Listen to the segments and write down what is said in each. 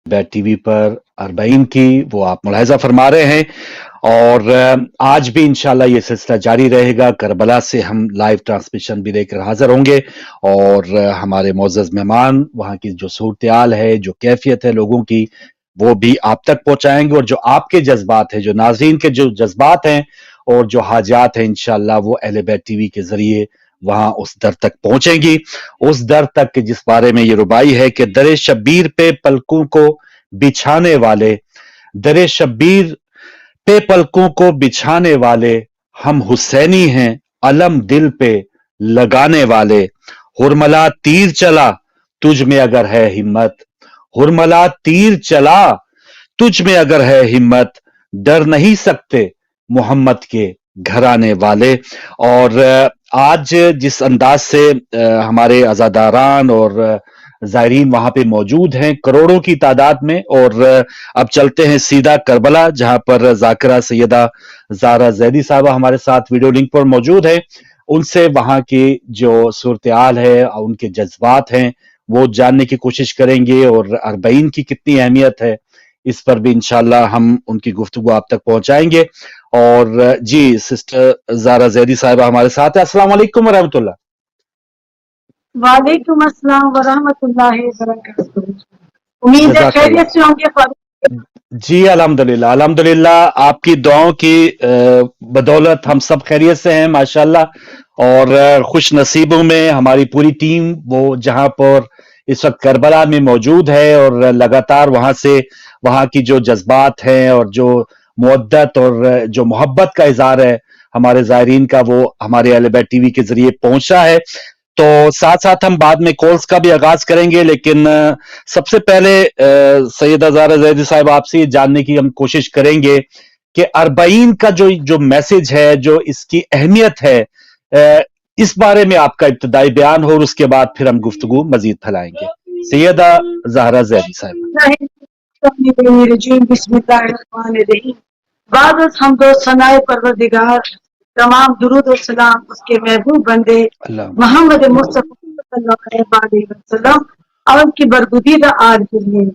Bat TV पर अरबईन की वो आप मुलाहिजा फरमा रहे हैं और आज भी इंशाल्लाह ये सिलसिला जारी रहेगा। करबला से हम लाइव ट्रांसमिशन भी लेकर हाजिर होंगे और हमारे मोअज़्ज़ज़ मेहमान वहां की जो सूरत-ए-हाल है, जो कैफियत है लोगों की, वो भी आप तक पहुंचाएंगे और जो आपके जज्बात हैं, जो नाज़रीन के जो जज्बात हैं और जो हाजात हैं, इंशाल्लाह वो अहले बैत टीवी के जरिए वहां उस दर तक पहुंचेंगी। उस दर तक जिस बारे में ये रुबाई है कि दरे शब्बीर पे पलकों को बिछाने वाले, दरे शब्बीर पे पलकों को बिछाने वाले, हम हुसैनी हैं अलम दिल पे लगाने वाले। हुरमला तीर चला तुझ में अगर है हिम्मत, हुरमला तीर चला तुझ में अगर है हिम्मत, डर नहीं सकते मोहम्मद के घराने वाले। और आज जिस अंदाज से हमारे अज़ादारान और ज़ायरीन वहां पे मौजूद हैं करोड़ों की तादाद में, और अब चलते हैं सीधा करबला जहां पर ज़ाकिरा सैयदा ज़ारा ज़ैदी साहबा हमारे साथ वीडियो लिंक पर मौजूद है। उनसे वहां की जो सूरत-ए-हाल है, उनके जज्बात हैं, वो जानने की कोशिश करेंगे और अरबईन की कितनी अहमियत है इस पर भी इंशाल्लाह हम उनकी गुफ्तगू आप तक पहुंचाएंगे। और जी सिस्टर ज़ारा ज़ैदी साहिबा हमारे साथ है। अस्सलाम वालेकुम व रहमतुल्लाह। वालेकुम अस्सलाम व रहमतुल्लाहि व बरकातहू। उम्मीद है खैरियत से होंगे। जी अल्हम्दुलिल्लाह अल्हम्दुलिल्लाह, आपकी दुआओं की बदौलत हम सब खैरियत से हैं माशाल्लाह। और खुश नसीबों में हमारी पूरी टीम वो जहां पर इस वक्त करबला में मौजूद है और लगातार वहां से वहां की जो जज्बात हैं और जो मुवद्दत और जो मोहब्बत का इजहार है हमारे ज़ायरीन का, वो हमारे अहले बैत टीवी के जरिए पहुंचा है। तो साथ साथ हम बाद में कॉल्स का भी आगाज करेंगे, लेकिन सबसे पहले सैयदा ज़ारा ज़ैदी साहब आपसे ये जानने की हम कोशिश करेंगे कि अरबईन का जो जो मैसेज है, जो इसकी अहमियत है, इस बारे में आपका इब्तिदाई बयान हो और उसके बाद फिर हम गुफ्तगू मजीद फैलाएंगे। सैयदा ज़ारा ज़ैदी साहब। परवरदिगार, तमाम दुरूद और सलाम उसके महबूब बंदे मोहम्मद मुस्तफा सल्लल्लाहु अलैहि वसल्लम और उनकी बरगुदीदा आल के लिए।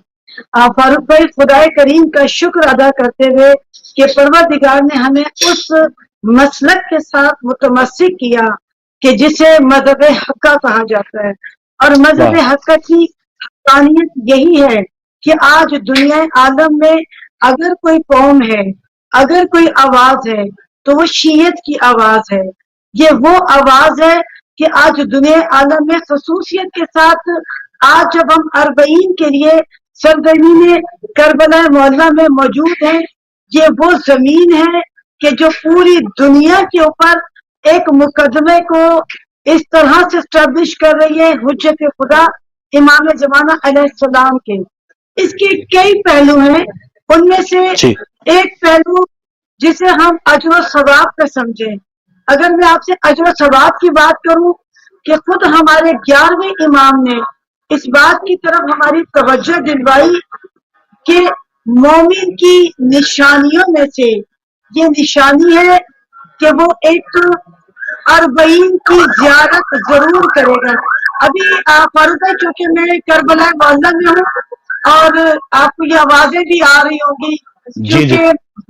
फारूक भाई, खुदाए करीम का शुक्र अदा करते हुए कि परवरदिगार ने हमें उस मसलक के साथ मुतमस्सिक किया कि जिसे मजहब हक्का कहा जाता है। और मजहब हक्का की हक्कानियत यही है कि आज दुनिया आलम में अगर कोई कौम है, अगर कोई आवाज है, तो वो शीयत की आवाज है। ये वो आवाज है कि आज दुनिया आलम में खसूसियत के साथ आज जब हम अरबईन के लिए सरजमीन करबला मोहल्ला में मौजूद हैं, ये वो जमीन है कि जो पूरी दुनिया के ऊपर एक मुकदमे को इस तरह से स्टैब्लिश कर रही है, हुज्जत खुदा इमाम जमाना अलैहिस्सलाम के। इसके कई पहलू हैं, उनमें से एक पहलू जिसे हम अजर सवाब का समझें। अगर मैं आपसे अजर सवाब की बात करूं कि खुद हमारे 11वें इमाम ने इस बात की तरफ हमारी तवज्जो दिलवाई कि मोमिन की निशानियों में से ये निशानी है कि वो एक अरबईन की ज़ियारत जरूर करेगा। अभी फारूक भाई, चूंकि मैं करबला मोहल्ला में हूँ और आपको ये आवाजें भी आ रही होंगी क्योंकि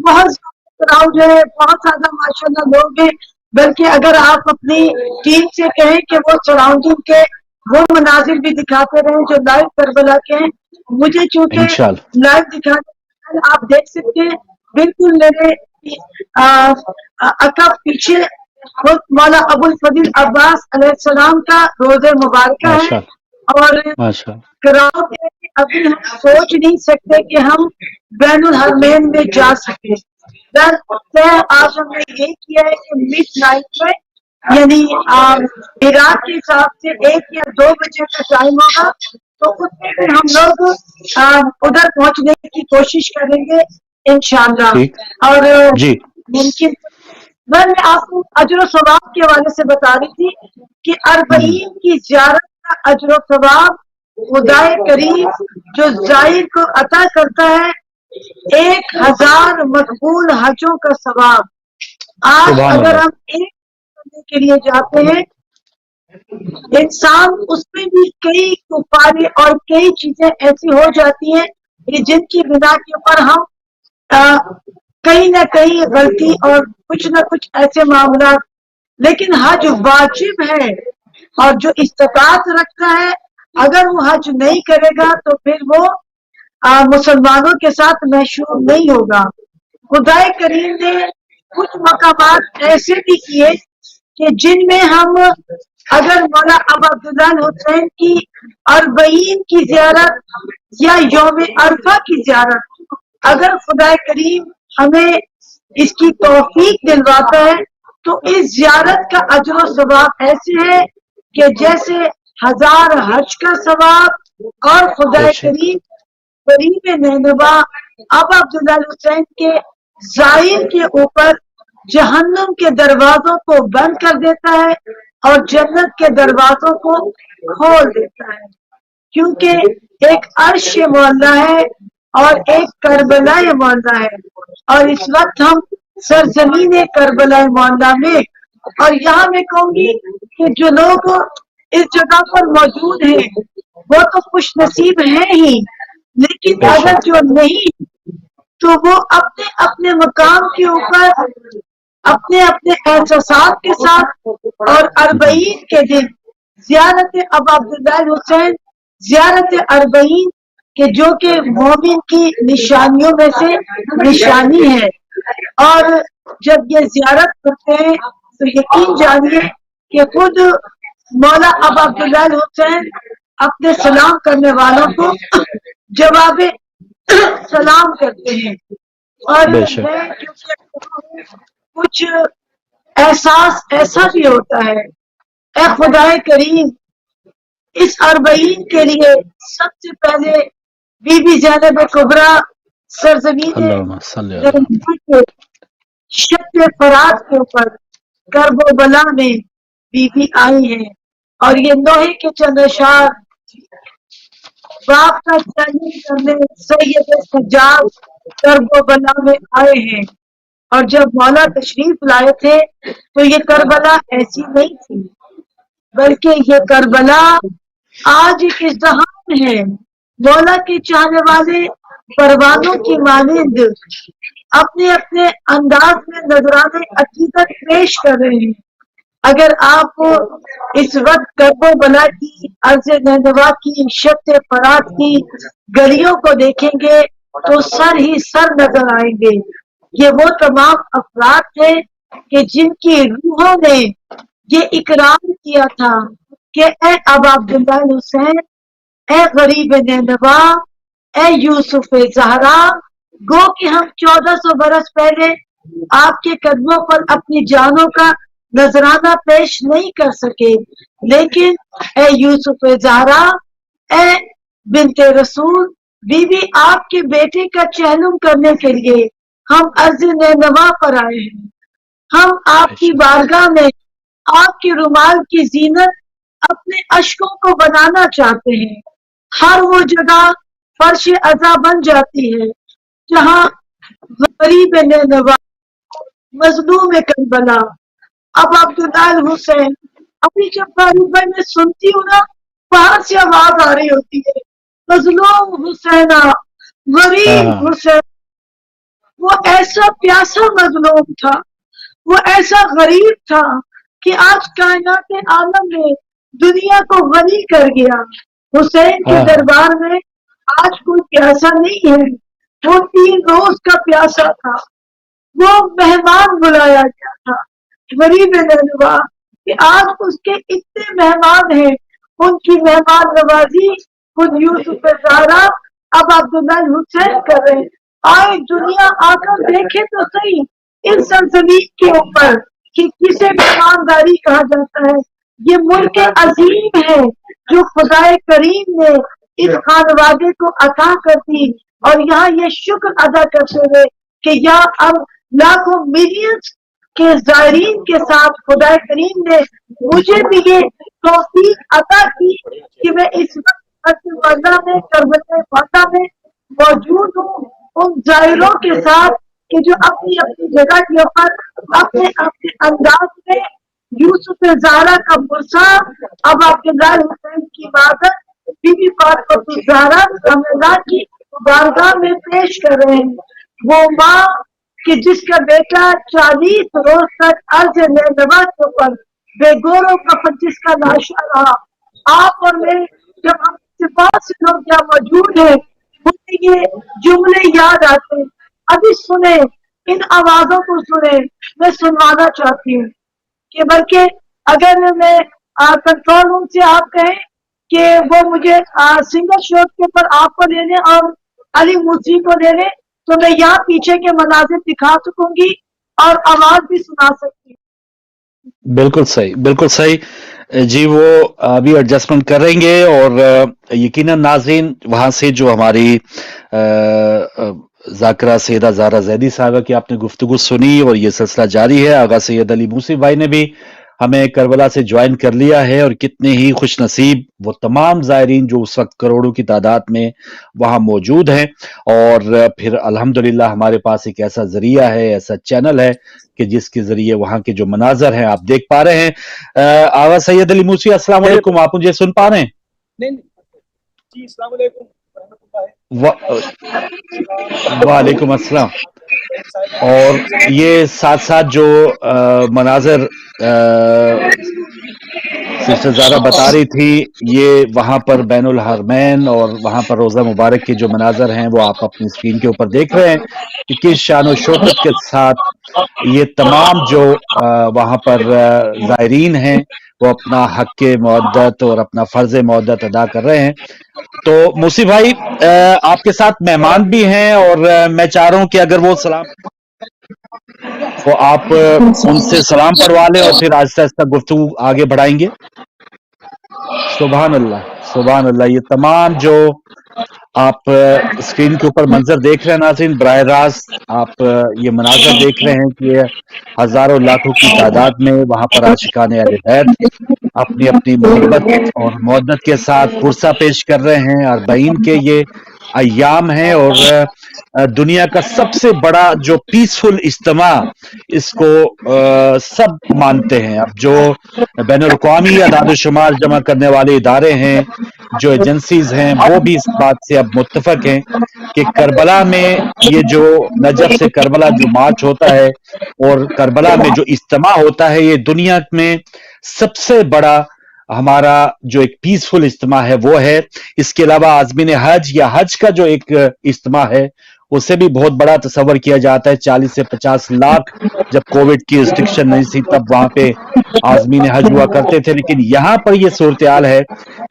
बहुत क्राउड है, बहुत ज्यादा माशाल्लाह लोग हैं। बल्कि अगर आप अपनी टीम से कहें कि वो सराउंडिंग के वो मनाजिर भी दिखाते रहे जो लाइव करबला के हैं। मुझे चूंकि लाइव दिखाते आप देख सकते हैं, बिल्कुल मेरे अकब पीछे खुद मौला अबुल फजील अब्बास अलैहिस्सलाम का रोज़े मुबारक है। और क्राउड अभी हम सोच नहीं सकते कि हम बैनुल हरमैन में जा सके। आज हमने ये किया है कि मिड नाइट में, यानी इराक के हिसाब से 1 या 2 बजे का टाइम होगा, तो उसमें फिर हम लोग उधर पहुंचने की कोशिश करेंगे इंशाअल्लाह। और मुमकिन मैं आपको अजर सवाब के हवाले से बता रही थी कि अरबईन की ज़ियारत का अजर सवाब खुदाए करीम जो ज़ाहिर को अता करता है 1000 मकबूल हजों का सवाब। आज अगर हम एक करने के लिए जाते हैं, इंसान उसमें भी कई कुफारी और कई चीजें ऐसी हो जाती हैं कि जिनकी बिना के ऊपर हम कहीं ना कहीं गलती और कुछ ना कुछ ऐसे मामला, लेकिन हज वाजिब है और जो इस्तिताअत रखता है अगर वो हज नहीं करेगा तो फिर वो मुसलमानों के साथ महशूर नहीं होगा। खुदाए करीम ने कुछ मकामात ऐसे भी किए कि जिनमें हम अगर मौला अबू अब्दुल्लाह हुसैन की अरबईन की ज़ियारत या यौम अरफा की ज़ियारत अगर खुदाए करीम हमें इसकी तौफीक दिलवाता है तो इस ज़ियारत का अजर व सवाब ऐसे है कि जैसे 1000 हज का सवाब। और खुदाए करीम गरीब नैनवा अबू अब्दुल्लाह हुसैन के जाहिर के ऊपर जहन्नुम के दरवाजों को बंद कर देता है और जन्नत के दरवाजों को खोल देता है, क्योंकि एक अर्श मौला है और एक करबला मौला है। और इस वक्त हम सरजमीन करबला मौला में, और यहाँ मैं कहूंगी कि जो लोग इस जगह पर मौजूद हैं वो तो खुश नसीब हैं ही, लेकिन अगर जो नहीं तो वो अपने अपने मकाम के ऊपर अपने अपने एहसासात के साथ और अरबईन के दिन ज़ियारत अबू अब्दुल्लाह हुसैन, ज़ियारत अरबईन के जो कि मोमिन की निशानियों में से निशानी है, और जब ये ज़ियारत करते हैं तो यकीन जानिए कि खुद मौला अबू अब्दुल्लाह हुसैन अपने सलाम करने वालों को जवाब सलाम करते हैं। और मैं क्योंकि कुछ एहसास ऐसा भी होता है, ए खुदाए करीम इस अरबईन के लिए सबसे पहले बीबी ज़ैनब कुबरा सरजमीन शब फरात के ऊपर करबो बला में बीबी आई है, और ये नोहे के चंद अशार बाप का चयन करने सैयद सज्जाद करबो बला में आए हैं। और जब मौला तशरीफ लाए थे तो ये करबला ऐसी नहीं थी, बल्कि ये करबला आज एक इज़्तिहाम है। मौला के चाहने वाले परवानों की मानिंद अपने अपने अंदाज में नजराने अकीदत पेश कर रहे हैं। अगर आप इस वक्त करबो बला की अर्ज़ नैनवा की शब फरात की गलियों को देखेंगे तो सर ही सर नजर आएंगे। ये वो तमाम अफराद थे कि जिनकी रूहों ने ये इकरार किया था कि ए अबू अब्दुल्लाह हुसैन, ए गरीब नैनवा, ए यूसुफ ज़हरा, गो कि हम 1400 बरस पहले आपके कदमों पर अपनी जानों का नजराना पेश नहीं कर सके, लेकिन ए यूसुफ ज़हरा, ए बिनते रसूल, बीबी आपके बेटे का चहलुम करने के लिए हम अर्ज़ नैनवा पर आए हैं। हम आपकी बारगाह में आपके रुमाल की जीनत अपने अश्कों को बनाना चाहते हैं। हर वो जगह फर्श अज़ा बन जाती है जहाँ गरीब नैनवा, मजलूम करबला अबू अब्दुल्लाह हुसैन, अभी जब भाई मैं सुनती हूँ ना बाहर से आवाज आ रही होती है, मजलूम हुसैना, गरीब हुसैन। वो ऐसा प्यासा मजलूम था, वो ऐसा गरीब था कि आज कायनात आलम ने दुनिया को गनी कर गया। हुसैन के दरबार में आज कोई प्यासा नहीं है, वो 3 रोज का प्यासा था। वो मेहमान बुलाया गया था गरीब नैनवा कि आज उसके इतने मेहमान हैं, उनकी मेहमान नवाजी खुद यूसुफ ज़हरा अब अब्दुल्लाह हुसैन कर रहे हैं। आए दुनिया आकर देखे तो सही इन सनसनीक के ऊपर कि किसे मेहमानदारी कहा जाता है। ये मुल्क अजीम है जो खुदाए करीम ने इस खानवादे को अता कर दी, और यहाँ ये शुक्र अदा करते हुए कि यहाँ अब लाखों मिलियंस के ज़ायरीन के साथ खुदाए करीम ने मुझे भी ये तौफीक अता की कि मैं इस वक्त में करबला फाता में मौजूद हूँ उन ज़ायरों के साथ कि जो अपनी अपनी जगह के ऊपर अपने अपने अंदाज में यूसुफ ज़हरा का मुर्सा अब अब्दुल्लाह हुसैन की इबादत बीबी फातिमा ज़हरा की बारगाह में पेश कर रहे हैं। वो माँ कि जिसका बेटा 40 रोज तक अर्ज नवाजों पर बेगोरों कफन जिसका लाशा रहा, आप और मैं जब हम पास लोग क्या मौजूद है, मुझे ये जुमले याद आते हैं। अभी सुने, इन आवाजों को सुने, मैं सुनवाना चाहती हूँ कि बल्कि अगर मैं कंट्रोल रूम से आप कहें कि वो मुझे सिंगल शॉट के ऊपर आपको लेने और अली मूसी को लेने, तो मैं यहाँ पीछे के मनाजिर दिखा सकूंगी और आवाज भी सुना सकती हूँ। बिल्कुल सही, बिल्कुल सही। जी, वो अभी एडजस्टमेंट करेंगे और यकीनन नाज़रीन वहाँ से जो हमारी ज़ाकिरा सैयदा ज़ारा ज़ैदी साहिबा की आपने गुफ्तगू सुनी और ये सिलसिला जारी है। आगा सैयद अली मूसी भाई ने भी हमें करबला से ज्वाइन कर लिया है और कितने ही खुश नसीब वो तमाम ज़ायरीन जो उस वक्त करोड़ों की तादाद में वहाँ मौजूद हैं और फिर अल्हम्दुलिल्लाह हमारे पास एक ऐसा ज़रिया है, ऐसा चैनल है कि जिसके ज़रिए वहाँ के जो मनाज़र हैं आप देख पा रहे हैं। आगा सैयद अली मूसी अस्सलाम वालेकुम, आप मुझे सुन पा रहे हैं? नहीं जी, अस्सलाम वालेकुम। वालेकुम अस्सलाम। और ये साथ साथ जो मनाजर सिस्टर ज़ारा बता रही थी, ये वहाँ पर बैनुल हरमैन और वहाँ पर रोज़ा मुबारक के जो मनाजर हैं वो आप अपनी स्क्रीन के ऊपर देख रहे हैं कि किस शान और शौकत के साथ ये तमाम जो वहाँ पर ज़ायरीन हैं वो अपना हक मौदत और अपना फ़र्ज़ मौदत अदा कर रहे हैं। तो मूसी भाई आपके साथ मेहमान भी हैं और मैं चाह रहा हूं कि अगर वो सलाम तो आप उनसे सलाम पढ़वा लें और फिर आहिस्ता आहिस्ता गुफ्तगू आगे बढ़ाएंगे। सुभान अल्लाह, सुभान अल्लाह। ये तमाम जो आप स्क्रीन के ऊपर मंजर देख रहे हैं नाज़रीन, बराह रास्त आप ये मनाजर देख रहे हैं कि हजारों लाखों की तादाद में वहां पर आशिकान अहले बैत अपनी अपनी मोहब्बत और मोहब्बत के साथ पुरसा पेश कर रहे हैं। अरबईन के ये अय्याम हैं और दुनिया का सबसे बड़ा जो पीसफुल इज्तिमा इसको सब मानते हैं। अब जो बैनुल-अक़वामी अदाद-ओ-शुमार जमा करने वाले इदारे हैं, जो एजेंसीज हैं, वो भी इस बात से अब मुत्तफक हैं कि करबला में ये जो नजफ से करबला जो मार्च होता है और करबला में जो इज्तिमा होता है, ये दुनिया में सबसे बड़ा हमारा जो एक पीसफुल इज्तिमा है वो है। इसके अलावा आज़मीन हज या हज का जो एक इज्तिमा है उसे भी बहुत बड़ा तस्वर किया जाता है। 40 से 50 लाख जब कोविड की रिस्ट्रिक्शन नहीं थी तब वहां पे आज़मीन हज हुआ करते थे, लेकिन यहां पर यह सूरत हाल है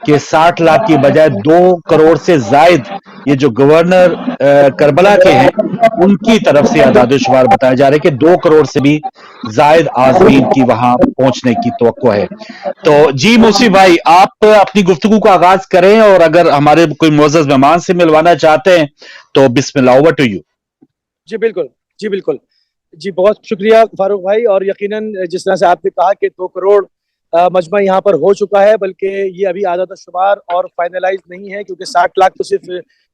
कि 60 लाख की बजाय 2 करोड़ से जायद ये जो गवर्नर करबला के हैं उनकी तरफ से आदाद-ओ-शुमार बताया जा रहा है कि 2 करोड़ से भी जायद आज़मीन की वहां पहुंचने की तवक्को है। तो जी मूसी भाई, आप अपनी गुफ्तगू का आगाज करें और अगर हमारे कोई मुअज़्ज़ज़ मेहमान से मिलवाना चाहते हैं तो बिस्मिल्लाह, ओवर टू यू। जी बिल्कुल, जी बिल्कुल। जी बहुत शुक्रिया फारूक भाई। और यकीनन जिस तरह से आपने कहा कि 2 करोड़ मजमा यहाँ पर हो चुका है, बल्कि ये अभी आदाद-ओ-शुमार और फाइनलाइज नहीं है क्योंकि 60 लाख तो सिर्फ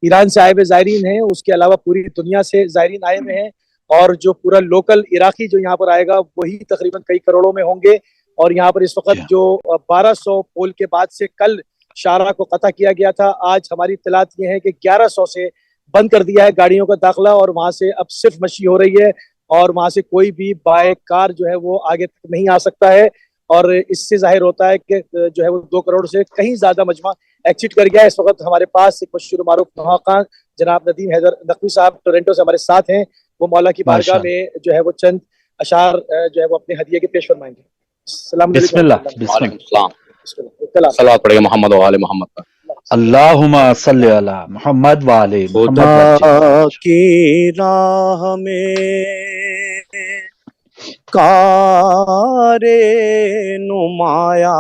ईरान से आए हुए ज़ायरीन हैं, उसके अलावा पूरी दुनिया से ज़ायरीन आए हुए हैं और जो पूरा लोकल इराकी जो यहाँ पर आएगा वही तकरीबन कई करोड़ों में होंगे। और यहाँ पर इस वक्त जो 1200 पोल के बाद से कल शाहराह को कता किया गया था, आज हमारी इत्तलात ये है कि 1100 से बंद कर दिया है गाड़ियों का दाखिला और वहां से अब सिर्फ मशी हो रही है और वहां से कोई भी बाय कार जो है वो आगे तक नहीं आ सकता है। और इससे जाहिर होता है कि जो है वो 2 करोड़ से कहीं ज्यादा मजमा एक्सिट कर गया है। इस वक्त हमारे पास एक मशहूर मारूफ नवाखान जनाब नदीम हैदर नकवी साहब टोरंटो से हमारे साथ हैं। वो मौला की बारगाह में जो है वो चंद अशार जो है वो अपने हदिये के पेश फरमाएंगे। अस्सलाम सलावत पढ़ेगा मोहम्मद वाले मोहम्मद पर। अल्लाहुम्मा सल्ली अला मोहम्मद वाले मोहम्मद की राह में कारे नुमाया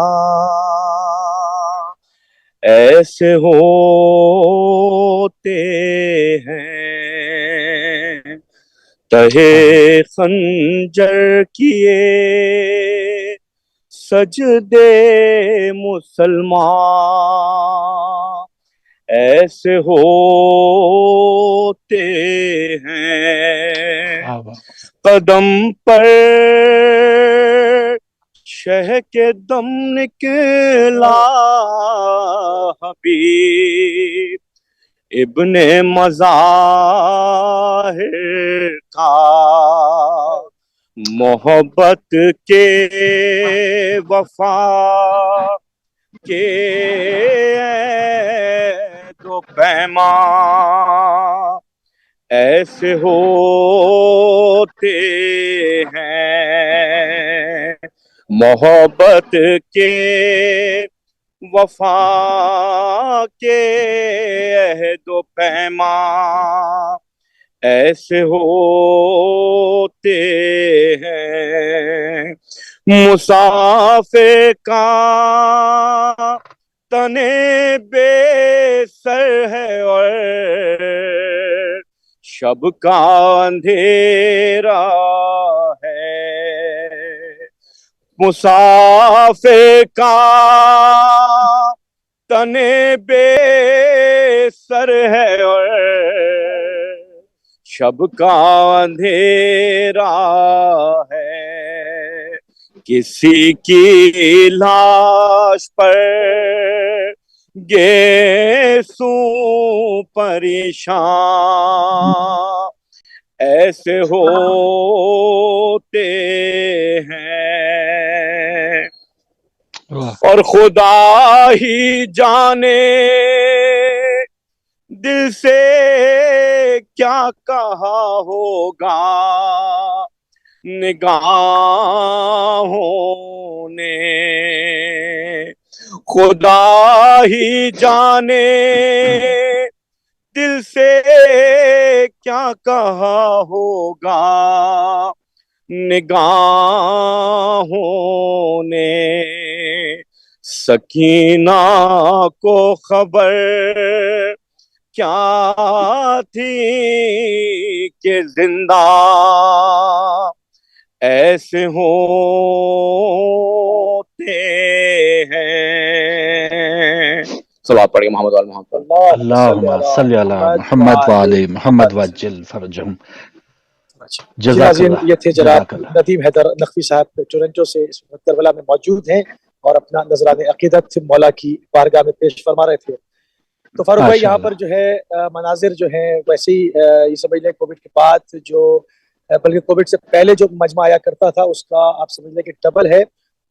ऐसे होते हैं तहे खंजर किए सजदे मुसलमान ऐसे होते हैं कदम पर शह के दम निकला हबीब इब्ने मज़ाहिर था, मोहब्बत के वफा के तो पैमा ऐसे होते हैं, मोहब्बत के वफा के अहद पैमा ऐसे होते हैं, मुसाफिर का तने बेसर है और शब का अंधेरा है, मुसाफिर का तने बेसर है और शब का अंधेरा है, किसी की लाश पर गेसू परेशान ऐसे होते हैं, और खुदा ही जाने दिल से क्या कहा होगा निगाहों ने, खुदा ही जाने दिल से क्या कहा होगा निगाहों ने, सकीना को खबर क्या थी कि जिंदा ऐसे होते हैं। सलावत पढ़िए मोहम्मद वाले मोहम्मद। अल्लाहुम्मा सल्ली अला मुहम्मद व आले मुहम्मद वज्जिल फरजहुम। ये थे जनाब नदीम हैदर नकवी साहब टोरंटो से इस वक्त करबला में मौजूद हैं और अपना नजरान अकीदत मौला की बारगाह में पेश फरमा रहे थे। तो फारूक भाई यहाँ पर जो है मनाजिर जो है वैसे ही ये समझ लें कोविड के बाद जो बल्कि कोविड से पहले जो मजमा आया करता था उसका आप समझ लें कि डबल है,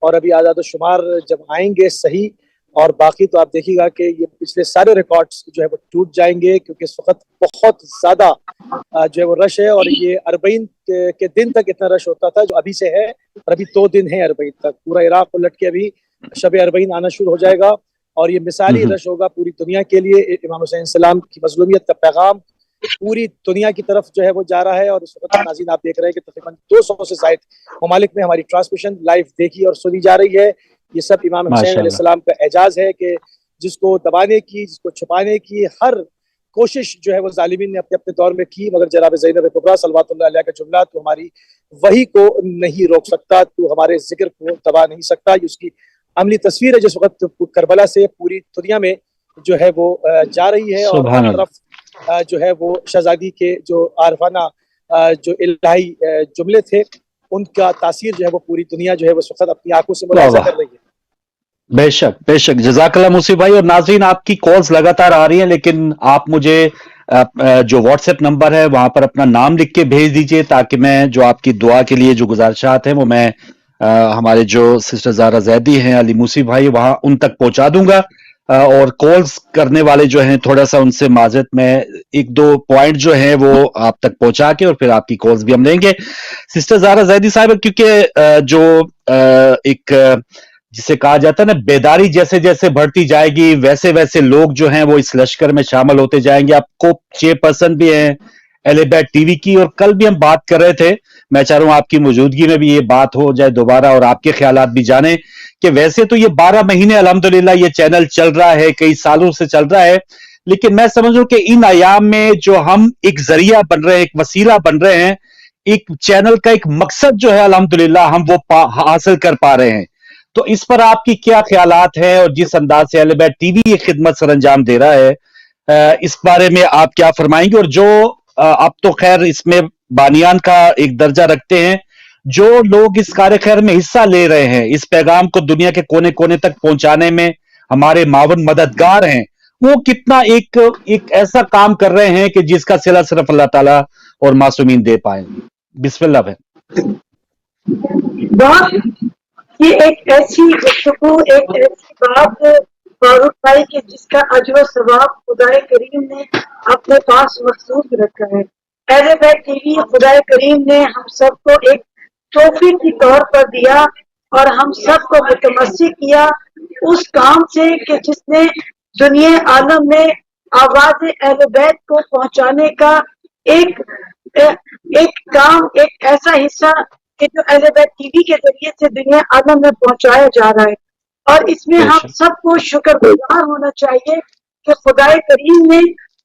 और अभी आज़ाद शुमार जब आएंगे सही और बाकी तो आप देखिएगा कि ये पिछले सारे रिकॉर्ड्स जो है वो टूट जाएंगे, क्योंकि इस वक्त बहुत ज़्यादा जो है वो रश है, और ये अरबईन के दिन तक इतना रश होता था जो अभी से है, और अभी 2 दिन है अरबईन तक, पूरा इराक उलट के अभी शब अरबईन आना शुरू हो जाएगा, और ये मिसाली रश होगा पूरी दुनिया के लिए। इमाम हुसैन सलाम की मजलूमियत का पैगाम पूरी दुनिया की तरफ जो है वो जा रहा है, और इस वक्त नाज़रीन आप देख रहे हैं कि तकरीबन 200 से ज़ायद ममालिक में हमारी ट्रांसमिशन लाइव देखी और सुनी जा रही है। ये सब इमाम हुसैन अलैहिस्सलाम का एजाज है कि जिसको दबाने की, जिसको छुपाने की हर कोशिश जो है वो जालिमीन ने अपने अपने दौर में की, मगर जनाब ज़ैनब कुबरा सल्लल्लाहु अलैहा का जुमला तो हमारी वही को नहीं रोक सकता, तो हमारे जिक्र को दबा नहीं सकता। ये उसकी अमली तस्वीर है जिस वक्त करबला से पूरी दुनिया में जो है वो जा रही है, और हर तरफ जो है वो शहजादी के जो आरफाना जो इलाही जुमले थे उनका तासीर जो है वो पूरी दुनिया जो है वो वक्त अपनी आंखों से मुलाहिजा कर रही है। बेशक बेशक, जज़ाकल्लाह मुसी भाई। और नाज़रीन आपकी कॉल्स लगातार आ रही हैं, लेकिन आप मुझे जो व्हाट्सएप नंबर है वहां पर अपना नाम लिख के भेज दीजिए, ताकि मैं जो आपकी दुआ के लिए जो गुजारिशात हैं वो मैं हमारे जो सिस्टर ज़ारा ज़ैदी हैं, अली मूसी भाई, वहां उन तक पहुंचा दूंगा। और कॉल्स करने वाले जो हैं थोड़ा सा उनसे माजरत में 1-2 पॉइंट जो हैं वो आप तक पहुंचा के और फिर आपकी कॉल्स भी हम लेंगे। सिस्टर ज़ारा ज़ैदी साहब, क्योंकि जो एक जिसे कहा जाता है ना, बेदारी जैसे जैसे बढ़ती जाएगी वैसे वैसे लोग जो हैं वो इस लश्कर में शामिल होते जाएंगे। आपको चेयरपर्सन भी हैं एलिबैट टीवी की, और कल भी हम बात कर रहे थे, मैं चाह रहा हूं आपकी मौजूदगी में भी ये बात हो जाए दोबारा और आपके ख्यालात भी जाने कि वैसे तो ये 12 महीने अल्हम्दुलिल्लाह ये चैनल चल रहा है, कई सालों से चल रहा है, लेकिन मैं समझ रहा हूं कि इन अयाम में जो हम एक जरिया बन रहे हैं, एक वसीला बन रहे हैं, एक चैनल का एक मकसद जो है अल्हम्दुलिल्लाह हम वो हासिल कर पा रहे हैं। तो इस पर आपकी क्या ख्यालात हैं, और जिस अंदाज से एलिबैट टीवी ये खिदमत सर अंजाम दे रहा है इस बारे में आप क्या फरमाएंगे? और जो अब तो खैर इसमें बानियान का एक दर्जा रखते हैं, जो लोग इस कार्य खैर में हिस्सा ले रहे हैं, इस पैगाम को दुनिया के कोने कोने तक पहुंचाने में हमारे मावन मददगार हैं, وہ کتنا ایک ایسا کام کر رہے ہیں کہ جس کا صلہ صرف اللہ تعالیٰ اور معصومین دے پائیں گے. بسم اللہ بہن. بات یہ ایک ایسی گفتگو، ایک ایسی بات فاروق بھائی کہ جس کا اجر و ثواب خدا کریم نے اپنے پاس مخصوص رکھا ہے. اہل بیت ٹی وی خدا کریم نے ہم سب کو ایک تحفے کے طور پر دیا اور ہم سب کو متمسک کیا اس کام سے کہ جس نے دنیا عالم میں آواز اہل بیت کو پہنچانے کا ایک کام، ایک ایسا حصہ کہ جو اہل بیت ٹی وی کے ذریعے سے دنیا عالم میں پہنچایا جا رہا ہے. اور اس میں ہم سب کو شکر گزار ہونا چاہیے کہ خدا کریم نے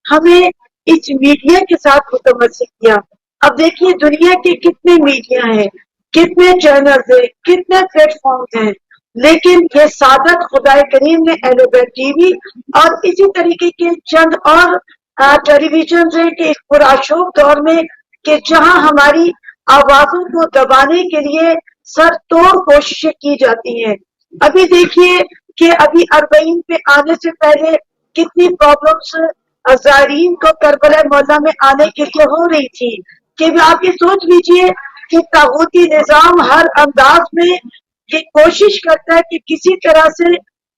ہمیں اس میڈیا کے ساتھ متمسک کیا. اب دیکھیے دنیا کے کتنے میڈیا ہیں، کتنے چینلز ہیں، کتنے پلیٹ فارمز ہیں، لیکن یہ سعادت خدا کریم نے اہل بیت ٹی وی اور اسی طریقے کے چند اور ٹیلی ویژن ہیں کہ اس پرآشوب دور میں کہ جہاں ہماری آوازوں کو دبانے کے لیے سر توڑ کوششیں کی جاتی ہیں. ابھی دیکھیے کہ ابھی 40 پہ آنے سے پہلے کتنی پرابلمس زائرین کو کربلا مولا میں آنے کے لیے ہو رہی تھی کہ آپ یہ سوچ لیجئے کہ طاغوتی نظام ہر انداز میں یہ کوشش کرتا ہے کہ کسی طرح سے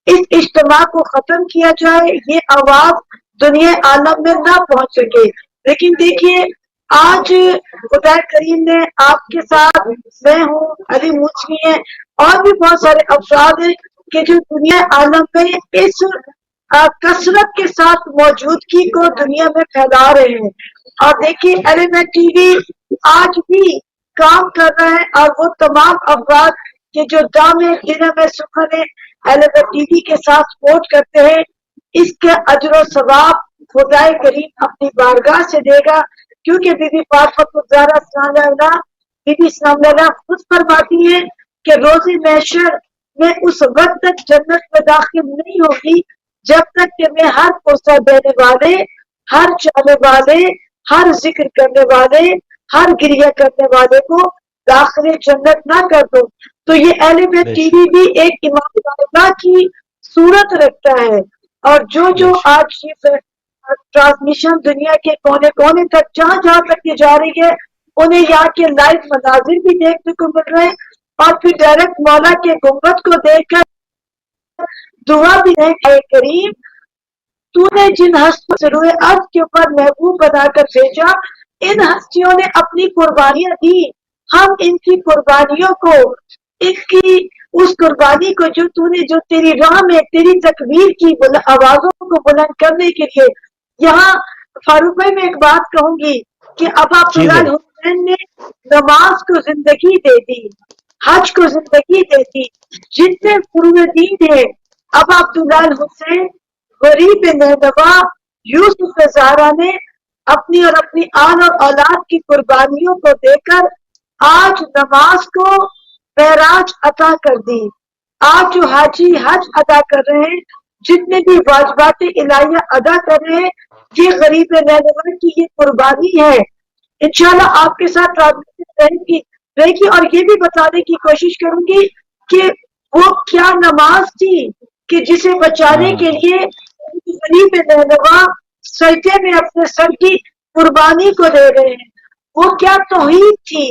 اس اجتماع کو ختم کیا جائے، یہ آواز دنیا عالم میں نہ پہنچ سکے. لیکن دیکھیے آج خدا کریم نے آپ کے ساتھ، میں ہوں، علی موسوی ہیں اور بھی بہت سارے افراد ہیں کہ جو دنیا عالم میں اس کثرت کے ساتھ موجودگی کو دنیا میں پھیلا رہے ہیں. اور دیکھیے اہل بیت ٹی وی آج بھی کام کر رہا ہے اور وہ تمام افراد کہ جو دامے دنم سخن اہل بیت ٹی وی کے ساتھ سپورٹ کرتے ہیں، اس کے اجر و ثواب خدا کریم اپنی بارگاہ سے دے گا. کیونکہ بی بی فاطمہ الزہرا سلام اللہ، بی بی سلام اللہ خود فرماتی ہیں کہ روز محشر میں اس وقت تک جنت میں داخل نہیں ہوگی جب تک کہ میں ہر پوسہ دینے والے، ہر چاہنے والے، ہر ذکر کرنے والے، ہر گریہ کرنے والے کو داخل جنت نہ کر دو. تو یہ اہل بیت ٹی وی بھی ایک امام اللہ کی صورت رکھتا ہے. اور جو آج یہ ٹرانسمیشن دنیا کے کونے کونے تک جہاں تک یہ جا رہی ہے، انہیں یہاں کے لائیو مناظر بھی دیکھنے کو مل رہے ہیں اور پھر ڈائریکٹ مولا کے گنبد کو دیکھ کر دعا بھی ہے اے کریم تو نے جن ہستیوں سے روئے ارض کے اوپر محبوب بنا کر بھیجا، ان ہستیوں نے اپنی قربانیاں دی، ہم ان کی قربانیوں کو، ان کی اس قربانی کو جو تو نے جو تیری راہ میں تیری تکبیر کی آوازوں کو بلند کرنے کے لیے. یہاں فاروق بھائی میں ایک بات کہوں گی کہ اب عبداللہ حسین نے نماز کو زندگی دے دی، حج کو زندگی دے دی، جتنے فروع دین ہیں. اب عبداللہ حسین غریب نینوا یوسف زہرا نے اپنی اور اپنی آن اور اولاد کی قربانیوں کو دے کر آج نماز کو معراج عطا کر دی. آج جو حاجی حج ادا کر رہے ہیں، جتنے بھی واجبات الہیہ ادا کر رہے ہیں، یہ غریب نینوا کی یہ قربانی ہے. انشاءاللہ آپ کے ساتھ رہے گی اور یہ بھی بتانے کی کوشش کروں گی کہ وہ کیا نماز تھی کہ جسے بچانے کے لیے غریب نینوا سجدے میں اپنے سر کی قربانی کو دے رہے ہیں. وہ کیا توحید تھی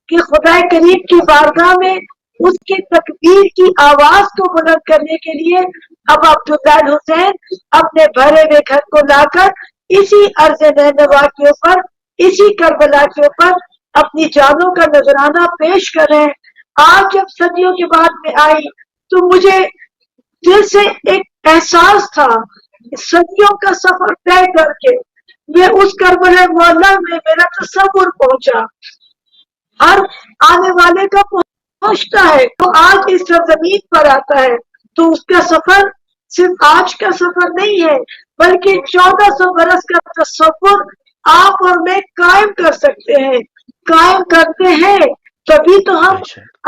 کہ خدا کریم کی بارگاہ میں اس کی تکبیر کی آواز کو بلند کرنے کے لیے اب عبداللہ حسین اپنے بھرے ہوئے گھر کو لا کر اسی ارض نینوا کے اوپر، اسی کربلا کے اوپر اپنی جانوں کا نذرانہ پیش کر رہے ہیں. آج جب صدیوں کے بعد میں آئی تو مجھے دل سے ایک احساس تھا، صدیوں کا سفر طے کر کے میں اس کربلا مولا میں میرا تصور پہنچا، ہر آنے والے کا پہنچتا ہے تو آج اس سرزمین پر آتا ہے تو اس کا سفر صرف آج کا سفر نہیں ہے بلکہ 1400 برس کا تصور آپ اور میں قائم کر سکتے ہیں، قائم کرتے ہیں. تبھی تو ہم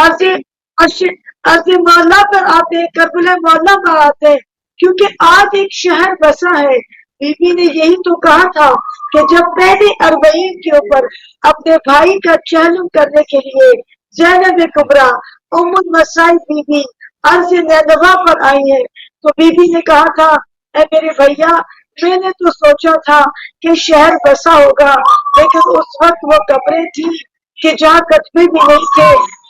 عرض مولا پر آتے ہیں، کربلا مولا پر آتے ہیں، کیونکہ آج ایک شہر بسا ہے. بی بی نے یہی تو کہا تھا کہ جب پہلے 40 کے اوپر اپنے بھائی کا چہلم کرنے کے لیے زینب کبریٰ ام المصائب بی بی عرض نینوا پر آئی ہے تو بی بی نے کہا تھا اے میرے بھیا میں نے تو سوچا تھا کہ شہر بسا ہوگا، لیکن اس وقت وہ قبریں تھی کہ جہاں کتبے بھی نہیں تھے،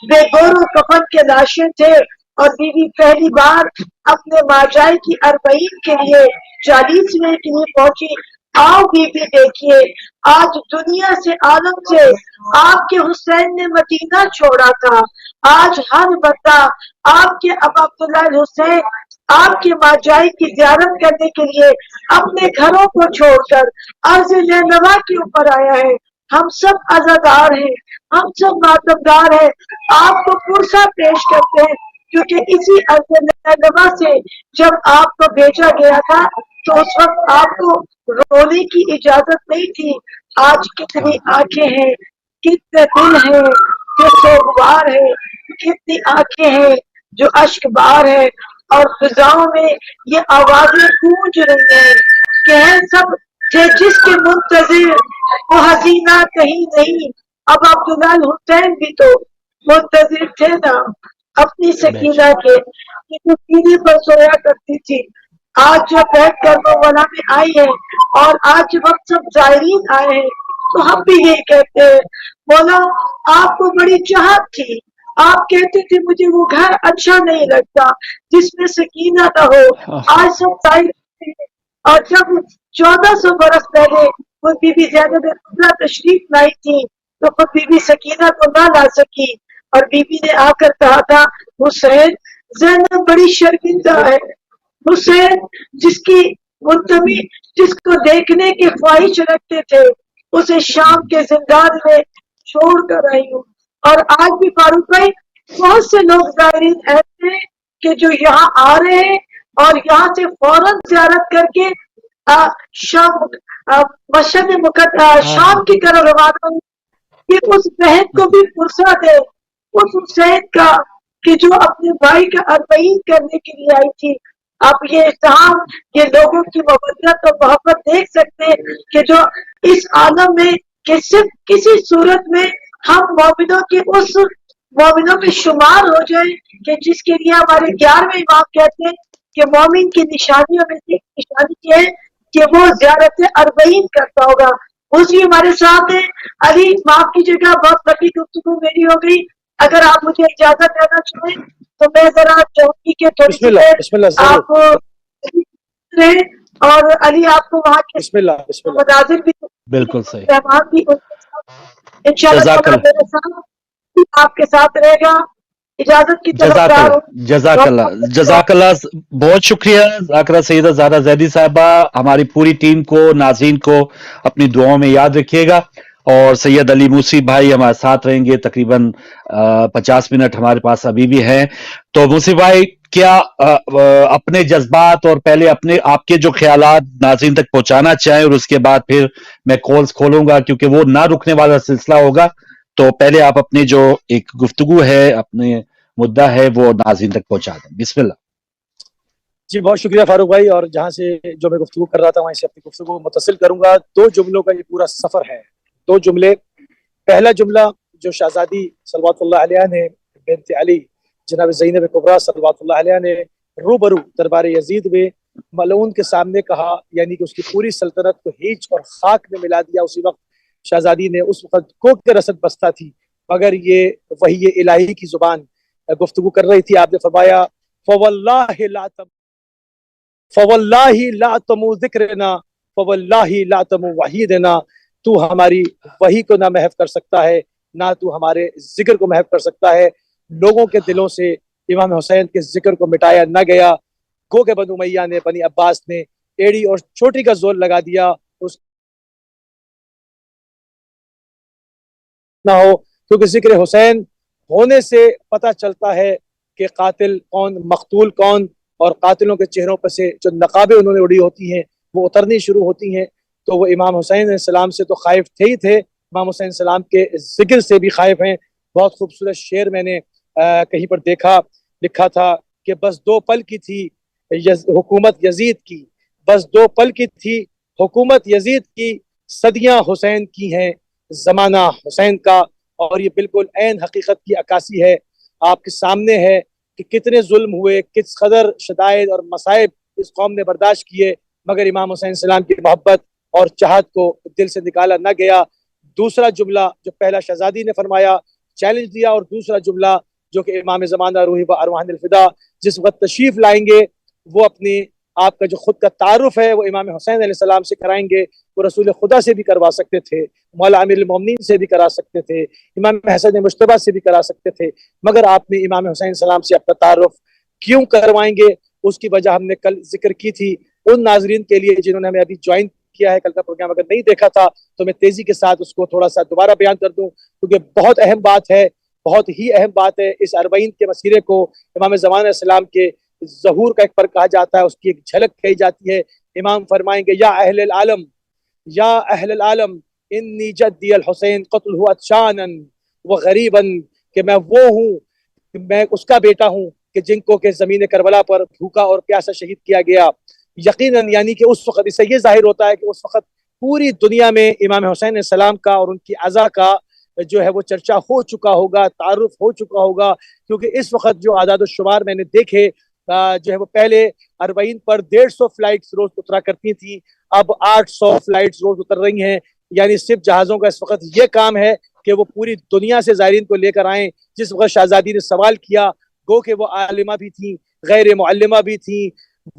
بے گور و کفن کے لاشیں تھے، اور بیوی پہلی بار اپنے ماجائی کی اربعین کے لیے 40ویں کے لیے پہنچی۔ آؤ بیوی دیکھیے، آج دنیا سے عالم سے آپ کے حسین نے مدینہ چھوڑا تھا، آج ہر بندہ آپ کے ابا عبداللہ الحسین آپ کے ماجائی کی زیارت کرنے کے لیے اپنے گھروں کو چھوڑ کر عرض نینوا کے اوپر آیا ہے۔ ہم سب عزادار ہیں، ہم سب ماتمدار ہیں، آپ کو پرسہ پیش کرتے ہیں، کیونکہ اسی عرض نینوا سے جب آپ کو بھیجا گیا تھا تو اس وقت آپ کو رونے کی اجازت نہیں تھی۔ آج کتنی آنکھیں ہیں، کتنے دل ہیں جو سوگوار ہے، کتنی آنکھیں ہیں جو اشک بار ہے، اور فضاؤں میں یہ آوازیں گونج رہی ہیں کہ ہیں سب کہ جس کے منتظر وہ حسینہ کہیں نہیں۔ اب عبداللہ الحسین بھی تو منتظر تھے نا اپنی سکینہ کے، کہ جو سینے پر سویا کرتی تھی، آج جب بیٹھ کر وہ ولا میں آئی ہے اور آج جب ہم سب زائرین آئے ہیں تو ہم بھی یہی کہتے ہیں مولا آپ کو بڑی چاہت تھی، آپ کہتے تھے مجھے وہ گھر اچھا نہیں لگتا جس میں سکینہ نہ ہو، آج سب زائرین ہیں۔ اور جب 1400 برس پہلے وہ بی بی زینب کبریٰ تشریف لائی تھی تو خود بی بی سکینہ کو نہ لا سکی، اور بی بی نے آ کر کہا تھا حسین زینب بڑی شرمندہ ہے، حسین جس کی منتمی جس کو دیکھنے کی خواہش رکھتے تھے اسے شام کے زندان میں چھوڑ کر آئی ہوں۔ اور آج بھی فاروق بھائی بہت سے لوگ زائرین ایسے ہیں کہ جو یہاں آ رہے ہیں اور یہاں سے فوراً زیارت کر کے شام مشہد شام کی طرف روانہ ہوئی کہ اس بہن کو بھی فرصت ہے اس حسین کا کہ جو اپنے بھائی کا اربعین کرنے کے لیے آئی تھی۔ آپ یہ اتحام، یہ لوگوں کی محبت اور محبت دیکھ سکتے ہیں کہ جو اس عالم میں کہ صرف کسی صورت میں ہم مومنوں کے اس مومنوں میں شمار ہو جائیں کہ جس کے لیے ہمارے 11ویں امام کہتے ہیں کہ مومن کی نشانیوں میں سے ایک نشانی یہ ہے کہ وہ زیارت اربعین کرتا ہوگا۔ اسی ہمارے ساتھ ہیں علی، معاف کیجیے گا بہت لمبی گفتگو میری ہو گئی، اگر آپ مجھے اجازت دینا چاہیں تو میں ذرا چاہوں گی کہ تھوڑی سی دیر آپ رہیں، اور علی آپ کو وہاں کے مناظر بھی بالکل صحیح، مہمان بھی انشاءاللہ جزاک تعالیٰ میرے اللہ، ساتھ آپ کے ساتھ رہے گا۔ اجازت کی طرف جزاک جا اللہ، رہا ہوں۔ جزاک اللہ، جزاک اللہ، بہت شکریہ ذاکرہ سیدہ زہرا زیدی صاحبہ، ہماری پوری ٹیم کو، ناظرین کو اپنی دعاؤں میں یاد رکھیے گا، اور سید علی موسی بھائی ہمارے ساتھ رہیں گے تقریباً 50 منٹ ہمارے پاس ابھی بھی ہیں۔ تو موسی بھائی کیا اپنے جذبات اور پہلے اپنے آپ کے جو خیالات ناظرین تک پہنچانا چاہیں، اور اس کے بعد پھر میں کالز کھولوں گا کیونکہ وہ نہ رکنے والا سلسلہ ہوگا، تو پہلے آپ اپنے جو ایک گفتگو ہے، اپنے مدعا ہے، وہ ناظرین تک پہنچا دیں۔ بسم اللہ۔ جی بہت شکریہ فاروق بھائی، اور جہاں سے جو میں گفتگو کر رہا تھا وہیں سے اپنی گفتگو متصل کروں گا۔ 2 جملوں کا یہ پورا سفر ہے، 2 جملے۔ پہلا جملہ جو شہزادی صلوات اللہ علیہ نے بنت علی جناب زینب کبریٰ صلوات اللہ علیہ نے روبرو دربار یزید میں ملعون کے سامنے کہا، یعنی کہ اس کی پوری سلطنت کو ہیچ اور خاک میں ملا دیا۔ اسی وقت شہزادی نے اس وقت کوک کے رسد بستہ تھی، مگر یہ وحی الہی کی زبان گفتگو کر رہی تھی۔ آپ نے فرمایا فواللہ لا تمو ذکرنا فواللہ لا تمو وحیدنا، تو ہماری وحی کو نہ محو کر سکتا ہے، نہ تو ہمارے ذکر کو محو کر سکتا ہے۔ لوگوں کے دلوں سے امام حسین کے ذکر کو مٹایا نہ گیا، گو کہ بنو امیہ نے، بنی عباس نے ایڑی اور چوٹی کا زور لگا دیا اس نہ ہو، کیونکہ ذکر حسین ہونے سے پتہ چلتا ہے کہ قاتل کون، مقتول کون، اور قاتلوں کے چہروں پر سے جو نقابیں انہوں نے اڑی ہوتی ہیں وہ اترنی شروع ہوتی ہیں۔ تو وہ امام حسین علیہ السلام سے تو خائف تھے ہی تھے، امام حسین علیہ السلام کے ذکر سے بھی خائف ہیں۔ بہت خوبصورت شعر میں نے کہیں پر دیکھا، لکھا تھا کہ بس 2 پل کی تھی حکومت یزید کی، بس 2 پل کی تھی حکومت یزید کی، صدیاں حسین کی ہیں زمانہ حسین کا۔ اور یہ بالکل عین حقیقت کی عکاسی ہے، آپ کے سامنے ہے کہ کتنے ظلم ہوئے، کس قدر شدائد اور مصائب اس قوم نے برداشت کیے، مگر امام حسین السلام کی محبت اور چاہت کو دل سے نکالا نہ گیا۔ دوسرا جملہ جو پہلا شہزادی نے فرمایا، چیلنج دیا، اور دوسرا جملہ جو کہ امام زمانہ روحی و ارواحنا الفدا جس وقت تشریف لائیں گے، وہ اپنی آپ کا جو خود کا تعارف ہے وہ امام حسین علیہ السلام سے کرائیں گے۔ وہ رسول خدا سے بھی کروا سکتے تھے، مولا امیر المومنین سے بھی کرا سکتے تھے، امام حسن مجتبیٰ سے بھی کرا سکتے تھے، مگر آپ نے امام حسین السلام سے اپنا تعارف کیوں کروائیں گے؟ اس کی وجہ ہم نے کل ذکر کی تھی۔ ان ناظرین کے لیے جنہوں نے ہمیں ابھی جوائن کیا ہے، کل کا پروگرام اگر نہیں دیکھا تھا تو میں تیزی کے ساتھ اس کو تھوڑا سا دوبارہ بیان کر دوں، کیونکہ بہت اہم بات ہے، بہت ہی اہم بات ہے۔ اس 40 کے مسیرے کو امام زمان علیہ السلام کے ظہور کا ایک پر کہا جاتا ہے، اس کی ایک جھلک کہی جاتی ہے۔ امام فرمائیں گے، یا اہل العالم، یا اہل العالم انی جدی الحسین قتلہ عطشانا وغریبا، کہ میں وہ ہوں، کہ میں اس کا بیٹا ہوں کہ جن کو کہ زمین کربلا پر بھوکا اور پیاسا شہید کیا گیا۔ یقیناً یعنی کہ اس وقت اس سے یہ ظاہر ہوتا ہے کہ اس وقت پوری دنیا میں امام حسین علیہ السلام کا اور ان کی عزا کا جو ہے وہ چرچا ہو چکا ہوگا، تعارف ہو چکا ہوگا، کیونکہ اس وقت جو اعداد و شمار میں نے دیکھے جو ہے وہ پہلے 40 پر 150 فلائٹس روز اترا کرتی تھی، اب 800 فلائٹس روز اتر رہی ہیں۔ یعنی صرف جہازوں کا اس وقت یہ کام ہے کہ وہ پوری دنیا سے زائرین کو لے کر آئیں۔ جس وقت شہزادی نے سوال کیا، گو کہ وہ عالمہ بھی تھیں، غیر معلمہ بھی تھیں،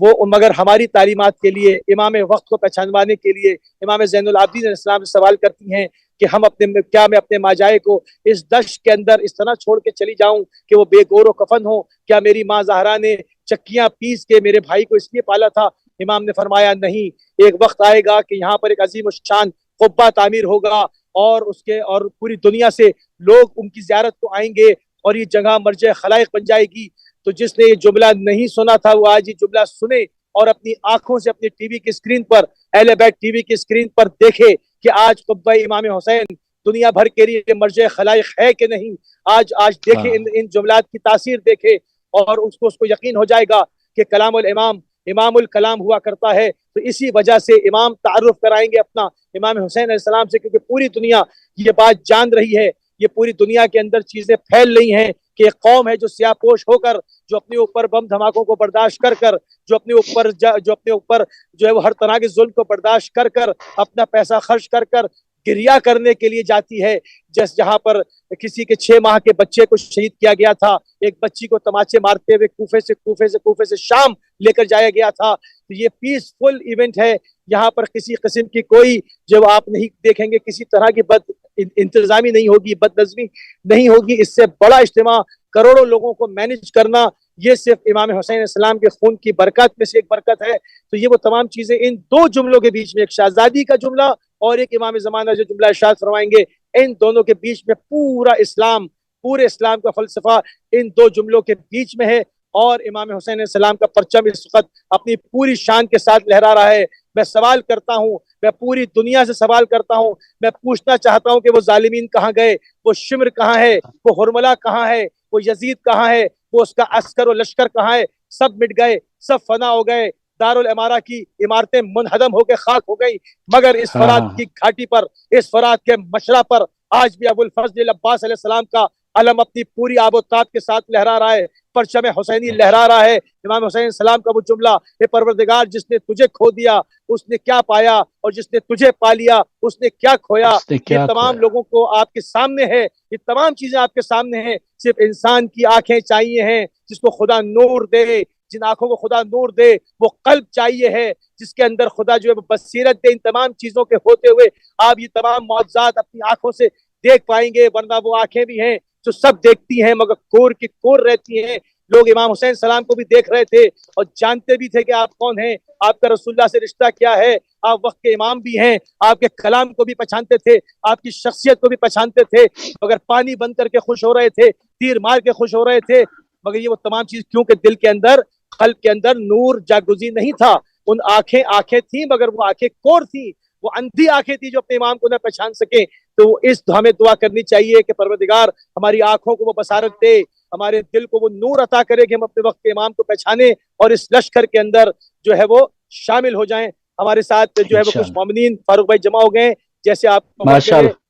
وہ مگر ہماری تعلیمات کے لیے، امام وقت کو پہچانوانے کے لیے امام زین العابدین علیہ السلام سے سوال کرتی ہیں کہ ہم کیا میں اپنے ماجائے کو اس دشت کے اندر اس طرح چھوڑ کے چلی جاؤں کہ وہ بے گور و کفن ہو؟ کیا میری ماں زہرا نے چکیاں پیس کے میرے بھائی کو اس لیے پالا تھا؟ امام نے فرمایا نہیں، ایک وقت آئے گا کہ یہاں پر ایک عظیم الشان قبہ تعمیر ہوگا، اور پوری دنیا سے لوگ ان کی زیارت کو آئیں گے، اور یہ جگہ مرجع خلائق بن جائے گی۔ تو جس نے یہ جملہ نہیں سنا تھا وہ آج یہ جملہ سنے، اور اپنی آنکھوں سے اپنی ٹی وی کی اسکرین پر، اہل بیت ٹی وی کی اسکرین پر دیکھے کہ آج قبہ امام حسین دنیا بھر کے لیے مرجع خلائق ہے کہ نہیں۔ آج دیکھے ان جملات کی تاثیر دیکھے، اور اس کو یقین ہو جائے گا کہ کلام الامام امام الکلام ہوا کرتا ہے۔ تو اسی وجہ سے امام تعارف کرائیں گے اپنا امام حسین علیہ السلام سے، کیونکہ پوری دنیا یہ بات جان رہی ہے، یہ پوری دنیا کے اندر چیزیں پھیل رہی ہیں کہ ایک قوم ہے جو سیاہ پوش ہو کر، جو اپنے اوپر بم دھماکوں کو برداشت کر کر، جو اپنے اوپر جو ہے وہ ہر طرح کے ظلم کو برداشت کر کر، اپنا پیسہ خرچ کر کر گریا کرنے کے لیے جاتی ہے۔ جہاں پر کسی کے 6 ماہ کے بچے کو شہید کیا گیا تھا، ایک بچی کو تماچے مارتے ہوئے کوفے سے شام لے کر جایا گیا تھا۔ تو یہ پیسفل ایونٹ ہے، یہاں پر کسی قسم کی کوئی جو آپ نہیں دیکھیں گے، کسی طرح کی بد انتظامی نہیں ہوگی، بد نظمی نہیں ہوگی۔ اس سے بڑا اجتماع، کروڑوں لوگوں کو مینج کرنا، یہ صرف امام حسین علیہ السلام کے خون کی برکت میں سے ایک برکت ہے۔ تو یہ وہ تمام چیزیں ان 2 جملوں کے بیچ میں، ایک شہزادی کا جملہ اور ایک امام زمانہ جو جملہ ارشاد فرمائیں گے، ان دونوں کے بیچ میں پورے اسلام کا فلسفہ ان 2 جملوں کے بیچ میں ہے۔ اور امام حسین علیہ السلام کا پرچم اس وقت اپنی پوری شان کے ساتھ لہرا رہا ہے۔ میں سوال کرتا ہوں، میں پوری دنیا سے سوال کرتا ہوں، میں پوچھنا چاہتا ہوں کہ وہ ظالمین کہاں گئے؟ وہ شمر کہاں ہے؟ وہ ہرملہ کہاں ہے؟ وہ یزید کہاں ہے؟ وہ اس کا عسکر و لشکر کہاں ہے؟ سب مٹ گئے، سب فنا ہو گئے، دارالعمارہ کی عمارتیں منہدم ہو کے خاک ہو گئی، مگر اس فرات کی گھاٹی پر، اس فرات کے مشرق پر آج بھی ابو الفضل عباس علیہ السلام کا علم اپنی پوری آب و تاب کے ساتھ لہرا رہا ہے، پرچم حسینی لہرا رہا ہے۔ امام حسین السلام کا وہ جملہ، اے پروردگار جس نے تجھے کھو دیا اس نے کیا پایا، اور جس نے تجھے پا لیا اس نے کیا کھویا۔ یہ تمام لوگوں کو آپ کے سامنے ہے، یہ تمام چیزیں آپ کے سامنے ہیں۔ صرف انسان کی آنکھیں چاہیے ہیں جس کو خدا نور دے، جن آنکھوں کو خدا نور دے، وہ قلب چاہیے ہے جس کے اندر خدا جو ہے بصیرت دے۔ ان تمام چیزوں کے ہوتے ہوئے آپ یہ تمام معجزات اپنی آنکھوں سے دیکھ پائیں گے، ورنہ وہ آنکھیں بھی ہیں جو سب دیکھتی ہیں مگر کور کی کور رہتی ہیں۔ لوگ امام حسین السلام کو بھی دیکھ رہے تھے اور جانتے بھی تھے کہ آپ کون ہیں، آپ کا رسول اللہ سے رشتہ کیا ہے، آپ وقت کے امام بھی ہیں، آپ کے کلام کو بھی پہچانتے تھے، آپ کی شخصیت کو بھی پہچانتے تھے، مگر پانی بن کر کے خوش ہو رہے تھے، تیر مار کے خوش ہو رہے تھے۔ مگر یہ وہ تمام چیز کیونکہ دل کے اندر، قلب کے اندر نور جاگزی نہیں تھا۔ ان آنکھیں تھیں مگر وہ آنکھیں کور تھیں، وہ اندھی آنکھیں تھیں جو اپنے امام کو نہ پہچان سکیں۔ تو ہمیں دعا کرنی چاہیے کہ پروردگار ہماری آنکھوں کو وہ بصارت دے، ہمارے دل کو وہ نور عطا کرے کہ ہم اپنے وقت کے امام کو پہچانے اور اس لشکر کے اندر جو ہے وہ شامل ہو جائیں۔ ہمارے ساتھ جو ہے وہ کچھ مومنین فاروق بھائی جمع ہو گئے، جیسے آپ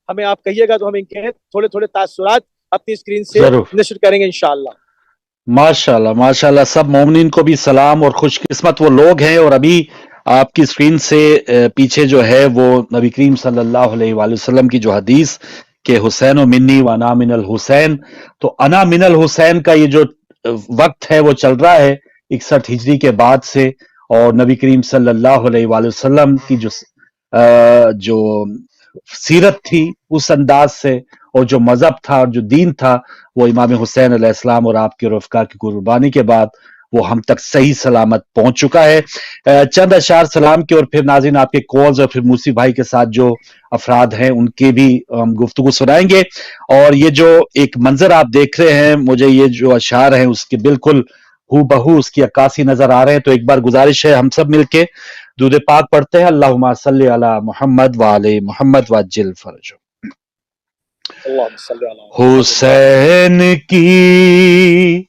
ہمیں آپ کہیے گا تو ہم ان کے تھوڑے تھوڑے تاثرات اپنی اسکرین سے نشر کریں گے انشاءاللہ۔ माशाल्लाह माशाल्लाह, सब मोमिनीन को भी सलाम और खुशकिस्मत वो लोग हैं। और अभी आपकी स्क्रीन से पीछे जो है वो नबी करीम सल्लल्लाहु अलैहि वसल्लम की जो हदीस के हुसैन व मिन्नी व अना मिनल हुसैन, तो अना मिनल हुसैन का ये जो वक्त है वो चल रहा है 61 हिजरी के बाद से। और नबी करीम सल्लल्लाहु अलैहि वसल्लम की जो सीरत थी उस अंदाज से, और जो मजहब था और जो दीन था वो इमाम हुसैन अलैहिस्सलाम और आपके रफ़का की कुर्बानी के बाद वो हम तक सही सलामत पहुंच चुका है। चंद अशार सलाम के और फिर नाज़रीन आपके कॉल्स और फिर मूसी भाई के साथ जो अफराद हैं उनके भी हम गुफ्तगू सुनाएंगे। और ये जो एक मंजर आप देख रहे हैं, मुझे ये जो अशार हैं उसके बिल्कुल हूबहू उसकी अक्कासी नजर आ रहे हैं। तो एक बार गुजारिश है हम सब मिलके दुरूद पाक पढ़ते हैं। अल्लाहुम्मा सल्ली अला मुहम्मद व आले मुहम्मद वअज्जिल फरजो। हुसैन की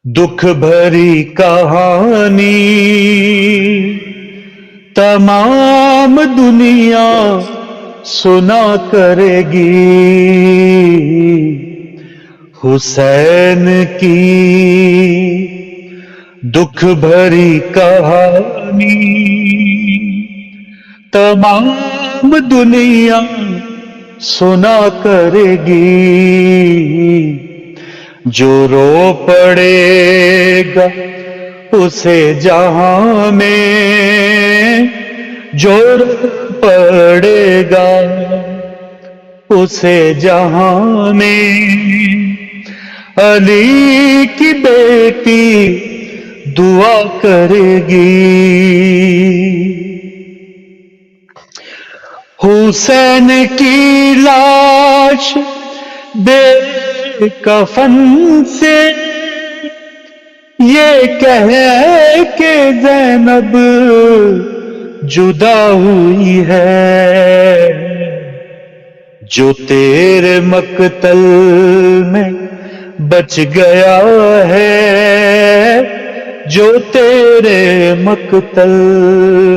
दुख भरी कहानी तमाम दुनिया सुना करेगी। हुसैन की दुख भरी कहानी तमाम दुनिया सुना करेगी। जो रो पड़ेगा उसे जहां में, जो रो पड़ेगा उसे जहां में, अली की बेटी दुआ करेगी। हुसैन की लाश बेकफन से ये कह के ज़ैनब जुदा हुई है। जो तेरे मकतल में बच गया है, जो तेरे मकतल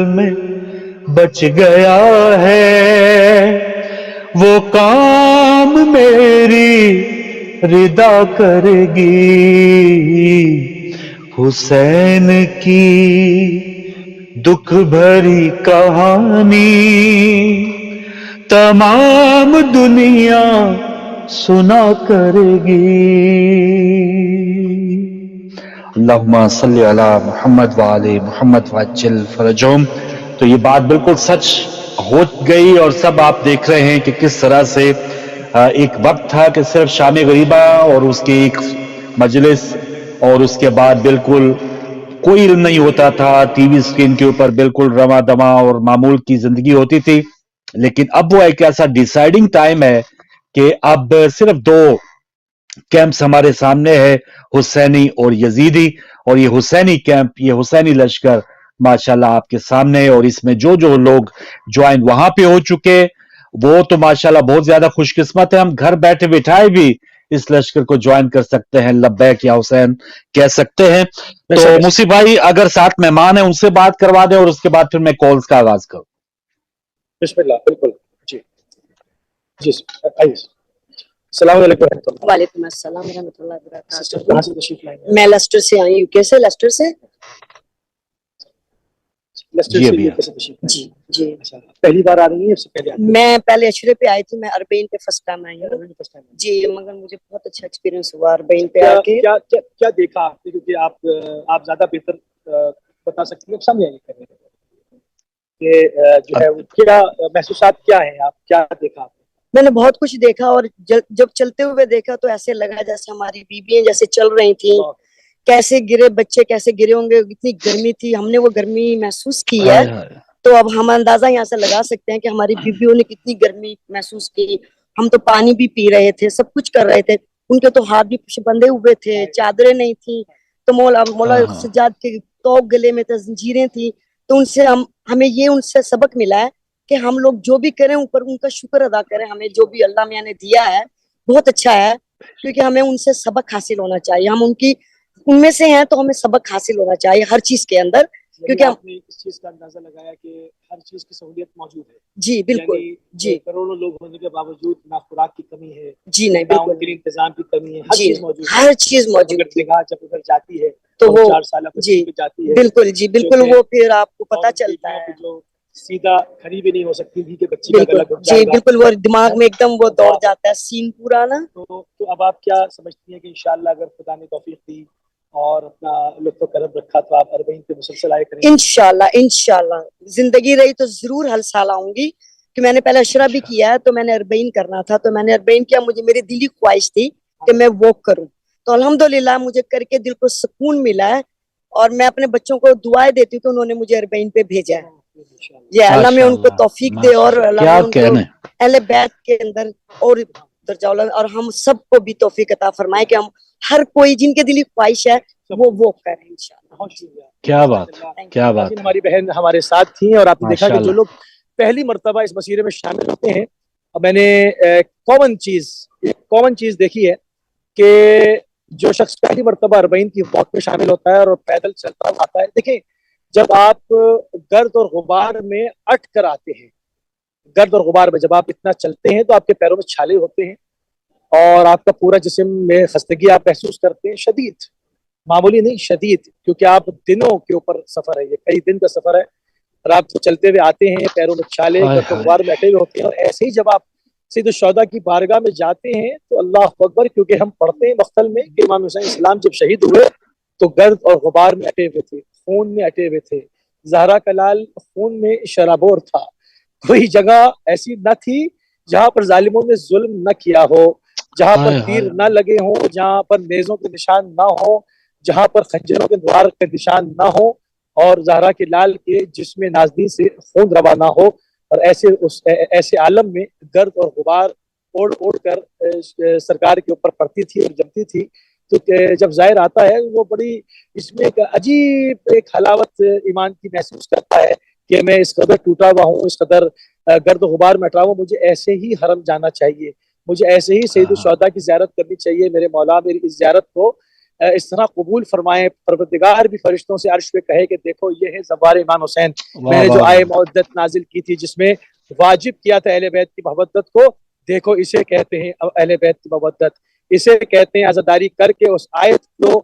में बच गया है, वो काम मेरी रिदा करेगी। हुसैन की दुख भरी कहानी तमाम दुनिया सुना करेगी। अल्लाहुम्मा सल्ली अला मुहम्मद व आले मुहम्मद वअज्जिल फरजहुम। तो ये बात बिल्कुल सच हो गई और सब आप देख रहे हैं कि किस तरह से एक वक्त था कि सिर्फ शाम गरीबा और उसकी एक मजलिस और उसके बाद बिल्कुल कोई इल्म नहीं होता था। टीवी स्क्रीन के ऊपर बिल्कुल रवा दमा और मामूल की जिंदगी होती थी। लेकिन अब वो एक ऐसा डिसाइडिंग टाइम है कि अब सिर्फ दो कैंप्स हमारे सामने है, हुसैनी और यजीदी। और ये हुसैनी कैंप, ये हुसैनी लश्कर माशाल्लाह आपके सामने है। और इसमें जो जो लोग ज्वाइन वहां पे हो चुके वो तो माशाल्लाह बहुत ज्यादा खुशकिस्मत है। हम घर बैठे बिठाए भी इस लश्कर को ज्वाइन कर सकते हैं, लब्बैक या हुसैन कह सकते हैं। तो मुसी भाई अगर साथ मेहमान है उनसे बात करवा दें और उसके बाद फिर मैं कॉल्स का आगाज करूं। बिस्मिल्लाह, बिल्कुल जी जी आइए। अस्सलाम वालेकुम। वालेकुम अस्सलाम रहमतुल्लाहि व सिस्टर बरकातहू। कहाँ से तशरीफ लाए हैं? मैं लेस्टर से आई, यूके से, लेस्टर से। लेस्टर जी से अभी यूके से तशरीफ लाए जी हैं। जी। अच्छा, पहली बार आ रही है इससे पहले? मैं पहले अशरे पे आई थी, मैं अरबईन पे फर्स्ट टाइम आई हूँ फर्स्ट टाइम। जी। मगर मुझे बहुत अच्छा एक्सपीरियंस हुआ अरबईन पे क्या आके। क्या क्या क्या देखा आपने, क्योंकि आप ज्यादा बेहतर बता सकती हैं, समझाइए कि जो है वो क्या महसूसात क्या है, आप क्या देखा आपने? मैंने बहुत कुछ देखा और जब चलते हुए देखा तो ऐसे लगा जैसे हमारी बीबियां जैसे चल रही थी, कैसे गिरे बच्चे, कैसे गिरे होंगे, इतनी गर्मी थी, हमने वो गर्मी महसूस की है। तो अब हम अंदाजा यहाँ से लगा सकते हैं कि हमारी बीबियों ने कितनी गर्मी महसूस की। हम तो पानी भी पी रहे थे, सब कुछ कर रहे थे, उनके तो हाथ भी बंधे हुए थे, चादरें नहीं थी। तो मौला सज्जाद के तो गले में तो जंजीरें थी। तो उनसे हमें ये उनसे सबक मिला है कि हम लोग जो भी करें ऊपर उनका शुक्र अदा करें। हमें जो भी अल्लाह मियां ने दिया है बहुत अच्छा है, क्योंकि हमें उनसे सबक हासिल होना चाहिए। हम उनमें से हैं तो हमें सबक हासिल होना चाहिए हर चीज के अंदर। کیونکہ آپ نے اس چیز کا اندازہ لگایا کہ ہر چیز کی سہولیت موجود ہے. جی بالکل جی کروڑوں لوگ ہونے کے باوجود نہ خوراک کی کمی ہے, جی نہیں بالکل کے انتظام کی کمی ہے, ہر جی چیز موجود ہے. ہر چیز موجود ہے. نگاہ جب ادھر جاتی ہے تو وہ 4 سالہ جی بچی جاتی ہے بالکل جی بالکل وہ پھر آپ کو پتہ چلتا ہے جو سیدھا کھڑی بھی نہیں ہو سکتی تھی کہ بچی کا بالکل گلا گھٹ جائے جی گا. بالکل وہ دماغ میں ایک دم وہ دوڑ جاتا ہے سین پورا نا. تو اب آپ کیا سمجھتی ہیں کہ انشاءاللہ اگر خدا نے توفیق دی اور اپنا لطف و کرم رکھا تو آپ اربعین پہ مسلسل آئے کریں؟ انشاءاللہ زندگی رہی تو ضرور ہر سال آؤں گی, کہ میں نے پہلے عشرہ بھی کیا ہے تو میں نے اربعین کرنا تھا, تو میں نے اربعین کیا, مجھے میری دلی خواہش تھی کہ میں واک کروں, تو الحمدللہ مجھے کر کے دل کو سکون ملا ہے, اور میں اپنے بچوں کو دعائیں دیتی ہوں کہ انہوں نے مجھے اربعین پہ بھیجا ہے. یہ اللہ میں ان کو توفیق دے اور اللہ میں ان کو اہل بیت کے اندر اور درجہ اور ہم سب کو بھی توفیق عطا فرمائے کہ ہم ہر کوئی جن کے دلی خواہش ہے وہ کریں انشاءاللہ. کیا بات کیا بات. ہماری بہن ہمارے ساتھ تھیں اور آپ نے دیکھا کہ جو لوگ پہلی مرتبہ اس مسیرے میں شامل ہوتے ہیں, میں نے کامن چیز دیکھی ہے کہ جو شخص پہلی مرتبہ اربعین کی واک میں شامل ہوتا ہے اور پیدل چلتا آتا ہے, دیکھیں جب آپ گرد اور غبار میں اٹک کر آتے ہیں, گرد اور غبار میں جب آپ اتنا چلتے ہیں تو آپ کے پیروں میں چھالے ہوتے ہیں اور آپ کا پورا جسم میں خستگی آپ محسوس کرتے ہیں, شدید, معمولی نہیں شدید, کیونکہ آپ دنوں کے اوپر سفر ہے, یہ کئی دن کا سفر ہے اور آپ چلتے ہوئے آتے ہیں, پیروں میں چھالے گرد و غبار میں اٹے ہوئے ہوتے ہیں. اور ایسے ہی جب آپ سید الشہداء کی بارگاہ میں جاتے ہیں تو اللہ اکبر, کیونکہ ہم پڑھتے ہیں مختل میں کہ امام حسین السلام جب شہید ہوئے تو گرد اور غبار میں اٹے ہوئے تھے, خون میں اٹے ہوئے تھے, زہرا کا لال خون میں شرابور تھا, کوئی جگہ ایسی نہ تھی جہاں پر ظالموں نے ظلم نہ کیا ہو, جہاں پر تیر نہ لگے ہوں, جہاں پر نیزوں کے نشان نہ ہوں, جہاں پر خنجروں کے دوار کے نشان نہ ہوں, اور زہرا کے لال کے جسم نازنین سے خون روا نہ ہو. اور ایسے عالم میں گرد اور غبار اوڑ کر سرکار کے اوپر پڑتی تھی اور جمتی تھی, تو جب ظاہر آتا ہے وہ بڑی اس میں ایک عجیب ایک حلاوت ایمان کی محسوس کرتا ہے کہ میں اس قدر ٹوٹا ہوا ہوں, اس قدر گرد و غبار میں اٹا ہوا, مجھے ایسے ہی حرم جانا چاہیے, مجھے ایسے ہی سید الشہداء کی زیارت کرنی چاہیے. میرے مولا میری اس زیارت کو اس طرح قبول فرمائے, پروردگار بھی فرشتوں سے عرش پہ کہے کہ دیکھو یہ ہے زوار امام حسین, میں نے جو آئے مودت نازل کی تھی جس میں واجب کیا تھا اہل بیت کی محبت کو, دیکھو اسے کہتے ہیں اہل بیت کی محبت, اسے کہتے ہیں عزاداری کر کے اس آیت کو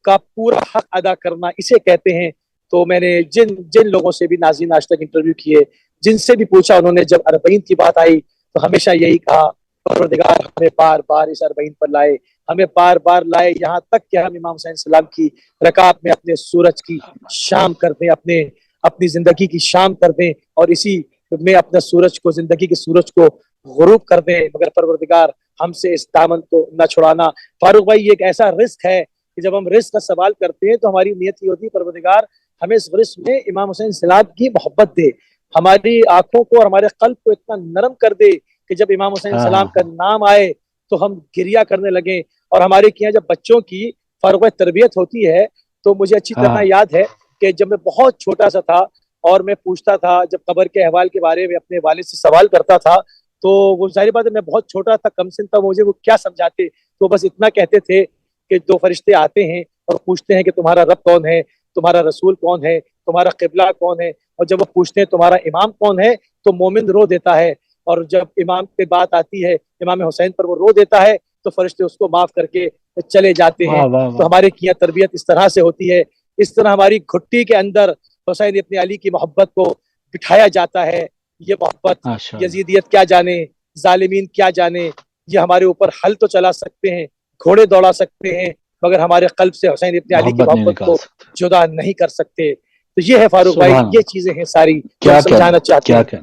کا پورا حق ادا کرنا, اسے کہتے ہیں. تو میں نے جن لوگوں سے بھی ناظرین آج تک انٹرویو کیے, جن سے بھی پوچھا, انہوں نے جب اربعین کی بات آئی تو ہمیشہ یہی کہا پروردگار ہمیں بار بار اس اربعین پر لائے, ہمیں بار بار لائے, یہاں تک کہ ہم امام حسین السلام کی رکعت میں اپنے سورج کی شام کر دیں, اپنی زندگی کی شام کر دیں, اور اسی میں اپنا سورج کو, زندگی کے سورج کو غروب کر دیں, مگر پروردگار ہم سے اس دامن کو نہ چھڑانا. فاروق بھائی یہ ایک ایسا رزق ہے کہ جب ہم رزق کا سوال کرتے ہیں تو ہماری نیت یہ ہوتی ہے پروردگار ہمیں اس رزق میں امام حسین السلام کی محبت دے, ہماری آنکھوں کو اور ہمارے قلب کو اتنا نرم کر دے کہ جب امام حسین السلام کا نام آئے تو ہم گریہ کرنے لگیں. اور ہمارے یہاں جب بچوں کی فاروق تربیت ہوتی ہے تو مجھے اچھی طرح یاد ہے کہ جب میں بہت چھوٹا سا تھا اور میں پوچھتا تھا, جب قبر کے احوال کے بارے میں اپنے والد سے سوال کرتا تھا, تو وہ ظاہر بات ہے میں بہت چھوٹا تھا, کم سن تھا, مجھے وہ کیا سمجھاتے, تو بس اتنا کہتے تھے کہ 2 فرشتے آتے ہیں اور پوچھتے ہیں کہ تمہارا رب کون ہے, تمہارا رسول کون ہے, تمہارا قبلہ کون ہے, اور جب وہ پوچھتے ہیں تمہارا امام کون ہے تو مومن رو دیتا ہے, اور جب امام پہ بات آتی ہے امام حسین پر وہ رو دیتا ہے تو فرشتے اس کو معاف کر کے چلے جاتے ہیں. تو ہمارے کیا تربیت اس طرح سے ہوتی ہے, اس طرح ہماری گھٹی کے اندر حسین ابن علی کی محبت کو بٹھایا جاتا ہے. یہ محبت یزیدیت کیا جانے, ظالمین کیا جانے, یہ ہمارے اوپر حل تو چلا سکتے ہیں, گھوڑے دوڑا سکتے ہیں, مگر ہمارے قلب سے حسین ابن علی کی محبت کو جدا نہیں کر سکتے. تو یہ ہے فاروق بھائی, یہ چیزیں ہیں ساری جو سمجھانا چاہتے ہیں.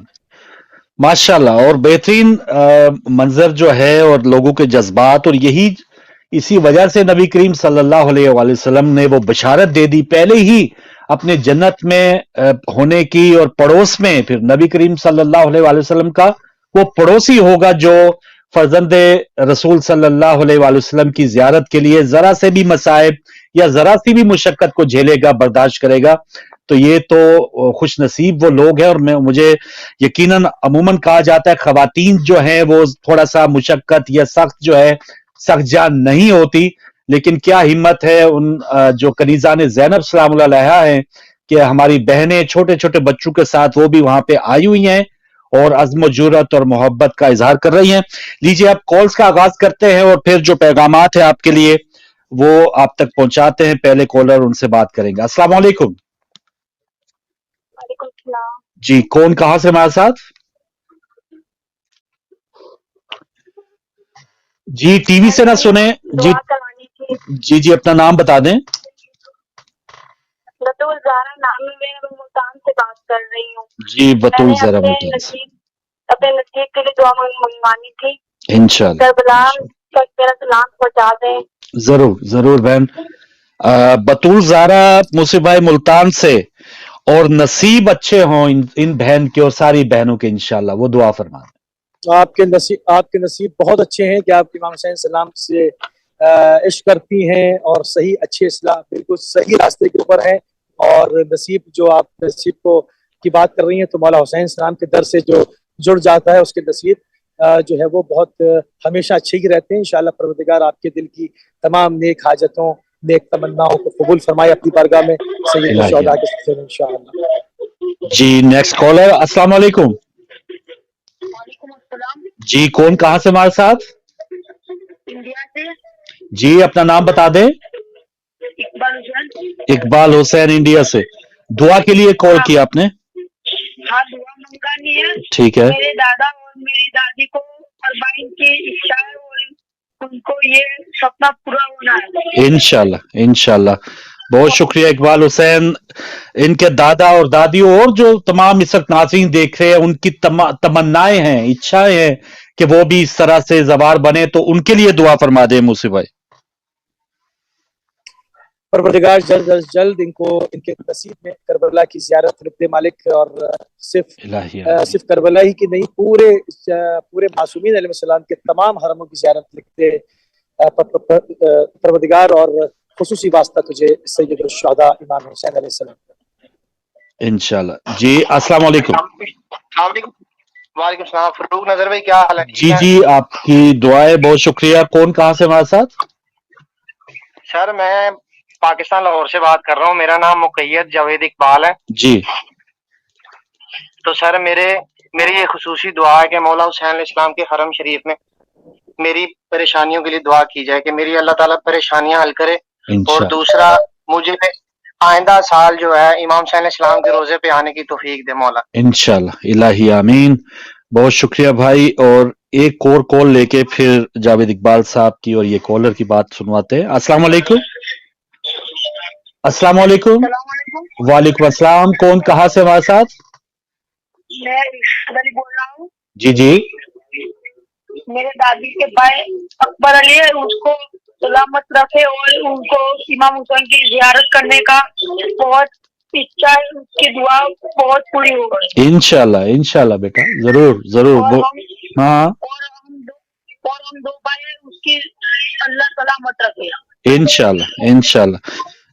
ماشاءاللہ, اور بہترین منظر جو ہے اور لوگوں کے جذبات, اور یہی اسی وجہ سے نبی کریم صلی اللہ علیہ وآلہ وسلم نے وہ بشارت دے دی پہلے ہی اپنے جنت میں ہونے کی, اور پڑوس میں پھر نبی کریم صلی اللہ علیہ وآلہ وسلم کا وہ پڑوسی ہوگا جو فرزند رسول صلی اللہ علیہ وآلہ وسلم کی زیارت کے لیے ذرا سے بھی مصائب یا ذرا سی بھی مشقت کو جھیلے گا, برداشت کرے گا. تو یہ تو خوش نصیب وہ لوگ ہیں. اور مجھے یقیناً عموماً کہا جاتا ہے خواتین جو ہیں وہ تھوڑا سا مشقت یا سخت جو ہے سخت جان نہیں ہوتی, لیکن کیا ہمت ہے ان جو کنیزان زینب سلام اللہ علیہا ہیں کہ ہماری بہنیں چھوٹے چھوٹے بچوں کے ساتھ وہ بھی وہاں پہ آئی ہوئی ہیں اور عزم و جرت اور محبت کا اظہار کر رہی ہیں. لیجیے آپ کالز کا آغاز کرتے ہیں اور پھر جو پیغامات ہیں آپ کے لیے وہ آپ تک پہنچاتے ہیں. پہلے کالر ان سے بات کریں گے. السلام علیکم. وعلیکم السلام. جی کون کہاں سے ہمارے ساتھ؟ جی ٹی وی سے نہ سنیں. جی دعا کرانی تھی. جی اپنا نام بتا دیں. بطول زہرا نام ہے, میں ملتان سے بات کر رہی ہوں. جی بطول زہرا میں ملتان سے. اپنے نصیب کے لیے دعا منگوانی تھی. انشاءاللہ کربلا تک میرا سلام پہنچا دیں. ضرور ضرور بہن. بطول زہرا موسی بھائی ملتان سے, اور نصیب اچھے ہوں ان بہن کے اور ساری بہنوں کے انشاءاللہ, وہ دعا فرما دیں. آپ کے نصیب بہت اچھے ہیں کہ آپ امام حسین السلام سے عشق کرتی ہیں اور صحیح اچھے اصلاح بالکل صحیح راستے کے اوپر ہیں. اور نصیب جو آپ نصیب کو کی بات کر رہی ہیں تو مولا حسین السلام کے در سے جو جڑ جاتا ہے اس کے نصیب جو ہے وہ بہت ہمیشہ اچھے ہی رہتے ہیں. انشاءاللہ پروردگار آپ کے دل کی تمام نیک حاجتوں نیک تمناؤں کو قبول فرمائے اپنی بارگاہ میں سید الشہداء کے سلسلے میں انشاءاللہ. جی نیکسٹ کالر. السلام علیکم. وعلیکم السلام. جی کون کہاں سے ہمارے ساتھ؟ انڈیا سے. جی اپنا نام بتا دیں. اقبال حسین. اقبال حسین انڈیا سے. دعا کے لیے کال کیا آپ نے؟ ہاں دعا منگانی ہے. ٹھیک ہے. میرے دادا اور میری دادی کو اربعین کی اچھا ہے اور ان کو یہ سپنا پورا ہونا ہے. انشاءاللہ انشاءاللہ. بہت شکریہ اقبال حسین. ان کے دادا اور دادیوں اور جو تمام اس وقت ناظرین دیکھ رہے ہیں ان کی تمنائیں ہیں, اچھائیں ہیں کہ وہ بھی اس طرح سے زوار بنے, تو ان کے لیے دعا فرما دیں موسی بھائی. پروردگار جلد از جلد ان کو ان کے نصیب میں کربلا کی زیارت رکھ دے مالک. اور صرف کربلا ہی کی نہیں, پورے معصومین علیہ السلام کے تمام حرموں کی زیارت لکھ دے پروردگار. اور خصوصی واسطہ تجھے سید الشہداء امام حسین علیہ السلام. انشاءاللہ. جی السلام علیکم. وعلیکم السلام. فروغ نظر بھائی کیا حال ہے؟ جی آپ کی دعائیں, بہت شکریہ. کون کہاں سے ہمارے ساتھ؟ سر میں پاکستان لاہور سے بات کر رہا ہوں. میرا نام مقید جاوید اقبال ہے. جی تو سر میری یہ خصوصی دعا ہے کہ مولا حسین علیہ السلام کے حرم شریف میں میری پریشانیوں کے لیے دعا کی جائے کہ میری اللہ تعالیٰ پریشانیاں حل کرے. اور دوسرا مجھے آئندہ سال جو ہے امام حسین علیہ السلام کے روزے پہ آنے کی توفیق دے مولا. انشاءاللہ. الہی آمین. بہت شکریہ بھائی. اور ایک اور کال لے کے پھر جاوید اقبال صاحب کی اور یہ کالر کی بات سنواتے ہیں. السلام علیکم. السلام علیکم. وعلیکم السلام. کون کہاں سے ہمارے ساتھ؟ میں ارشاد علی بول رہا ہوں. جی میرے دادی کے بھائی اکبر علی ہے, اس کو سلامت رکھے اور ان کو امام حسین کی زیارت کرنے کا بہت اچھا ہے. اس کی دعا بہت پوری ہو گئی. انشاءاللہ بیٹا, ضرور. ہاں اور ہم دو بھائی اس کی اللہ سلامت رکھے. انشاءاللہ.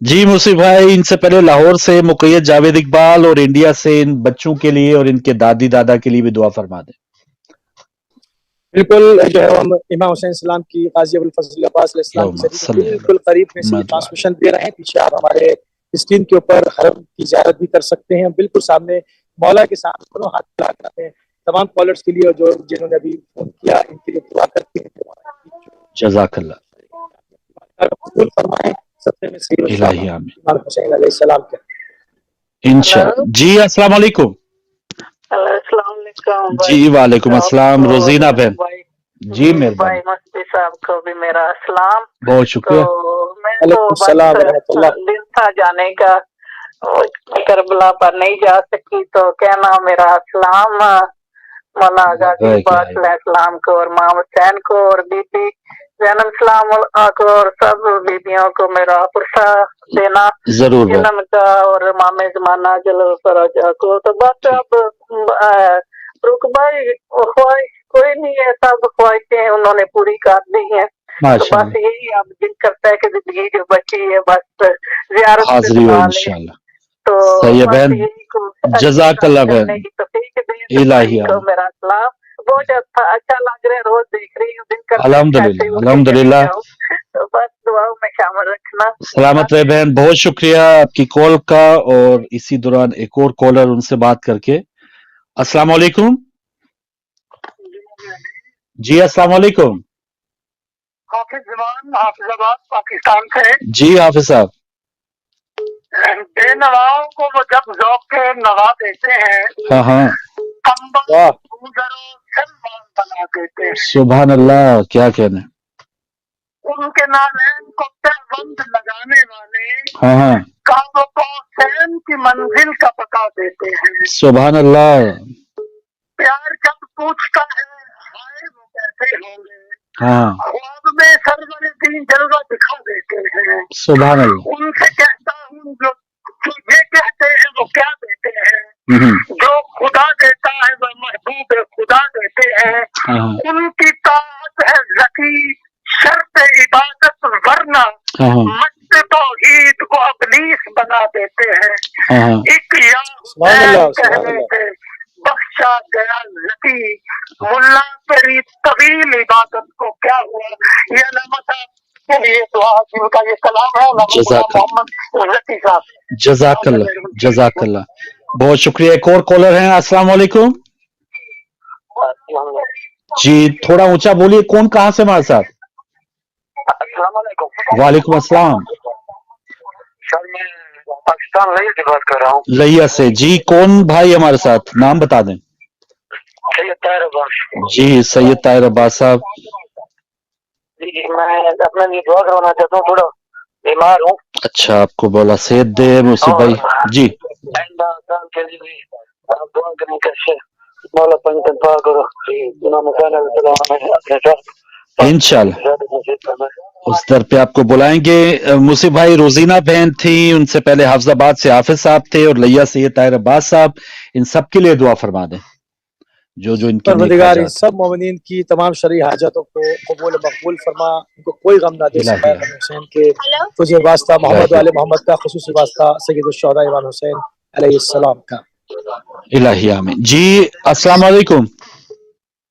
جی موسی بھائی, ان سے پہلے لاہور سے مقید جاوید اقبال اور انڈیا سے ان بچوں کے لیے اور ان کے دادی دادا کے لیے بھی دعا فرما دیں. بالکل جو ہے ہم امام حسین السلام کی غازی ابوالفضل عباس علیہ السلام سے بالکل قریب میں سے ٹرانسمیشن دے رہے ہیں. پیچھے آپ ہمارے اسکرین کے اوپر حرم کی زیارت بھی کر سکتے ہیں. بالکل سامنے مولا کے سامنے دونوں ہاتھ ملا کر ہیں. تمام کالرز کے لیے اور جنہوں نے ابھی فون کیا ان کے لیے دعا کرتے ہیں. جزاک اللہ. الہی آمین. امام حسین علیہ السلام کے انشاءاللہ. جی السلام علیکم. السلام علیکم. جی وعلیکم السلام. روزینہ بہن. جی بھائی مفتی صاحب کو بھی میرا السلام. بہت شکریہ. دن تھا جانے کا, کربلا پر نہیں جا سکی تو کہنا میرا السلام مولا غازی عباس علیہ السلام کو اور امام حسین کو اور بی بی زینب السلام کو اور سب بیبیوں کو میرا پرسہ دینا ضرور جنم کا, اور امام زمانہ جلال فرجہ کو. تو بس اب رک بھائی کوئی نہیں ہے, سب خواہشیں انہوں نے پوری کر دی ہیں. تو بس یہی اب دل کرتا ہے کہ زندگی جو بچی ہے بس زیارت حاضری ہو انشاءاللہ. تو صحیح ہے بہن, جزاک اللہ بہن. الہی میرا سلام. بہت اچھا لگ رہا ہے, روز دیکھ رہی ہوں, دل کرتا ہے الحمدللہ. تو بس دعاؤں میں شامل رکھنا. अपना। सलामत रहे बहन, बहुत शुक्रिया आपकी कॉल का। और इसी दौरान एक और कॉलर, उनसे बात करके। अस्सलाम वालेकुम। जी अस्सलाम वालेकुम। हाफिज जमान हाफिजाबाद पाकिस्तान से। जी हाफिज साहब। बेनवाओं को वो जब ज़ौक़ के नवा देते हैं, हाँ हाँ, कंबल गुजरों सलमान बना देते हैं। सुभान अल्लाह, क्या कहने। उनके नाम को पैबंद लगाने वाले हाँ हाँ, काबो को सैन की मंजिल का पता देते हैं। सुभान अल्लाह। प्यार जब पूछता है हाय वो कैसे होंगे, हाँ, ख्वाब में सरवर दीन जलवा दिखा देते हैं। सुभान अल्लाह। उनसे कहता हूँ जो ये कहते हैं वो क्या देते हैं, जो खुदा देता है वो महबूब खुदा देते हैं। हाँ, उनकी ताकत है ज़की शर्त इबादत वरना हाँ, मस्त तौहीद को अबलीस बना देते हैं। हाँ, एक याद कहने से बख्शा गया ज़की, मुल्ला तेरी तवील इबादत को क्या हुआ। ये अलामत के लिए दुआ जिनका ये कलाम है मोहम्मद ज़की साहब। जज़ाकल्लाह जज़ाकल्लाह, बहुत शुक्रिया। एक और कॉलर हैं। अस्सलाम वालेकुम। जी थोड़ा ऊंचा बोलिए, कौन कहाँ से हमारे साथ? वालेकुम अस्सलाम। सर मैं पाकिस्तान लहिया से बात कर रहा हूँ। लहिया से। जी कौन भाई हमारे साथ, नाम बता दें। सैयद ताहिर अब्बास। जी सैयद ताहिर अब्बास साहब। जी मैं अपना लिए दुआ करवाना चाहता हूँ, थोड़ा बीमार हूँ। अच्छा, आपको बोला सेहत दे मुसीब भाई। जी साल के लिए भी आप दुआ करें कैसे मौला पंचन पा करो इंशाल्लाह उस दर पे आपको बुलाएंगे। मुसीब भाई रोजीना बहन थी, उनसे पहले हाफिजाबाद से हाफिज साहब थे, और लैया सैयद ताहिर अब्बास साहब। इन सब के लिए दुआ फरमा दें जो जो इनकी परवरदिगार इन सब मोमिनीन की तमाम शरई हाजतों को कबूल मकबूल फरमा, उनको कोई गम ना दे। सबाय हुसैन के तुझे वास्ता, मोहम्मद वाले मोहम्मद का खुसूसी वास्ता, सैयदुश्शुहदा इमाम हुसैन अलैहिस्सलाम का। इलाही आमीन। जी अस्सलाम वालेकुम।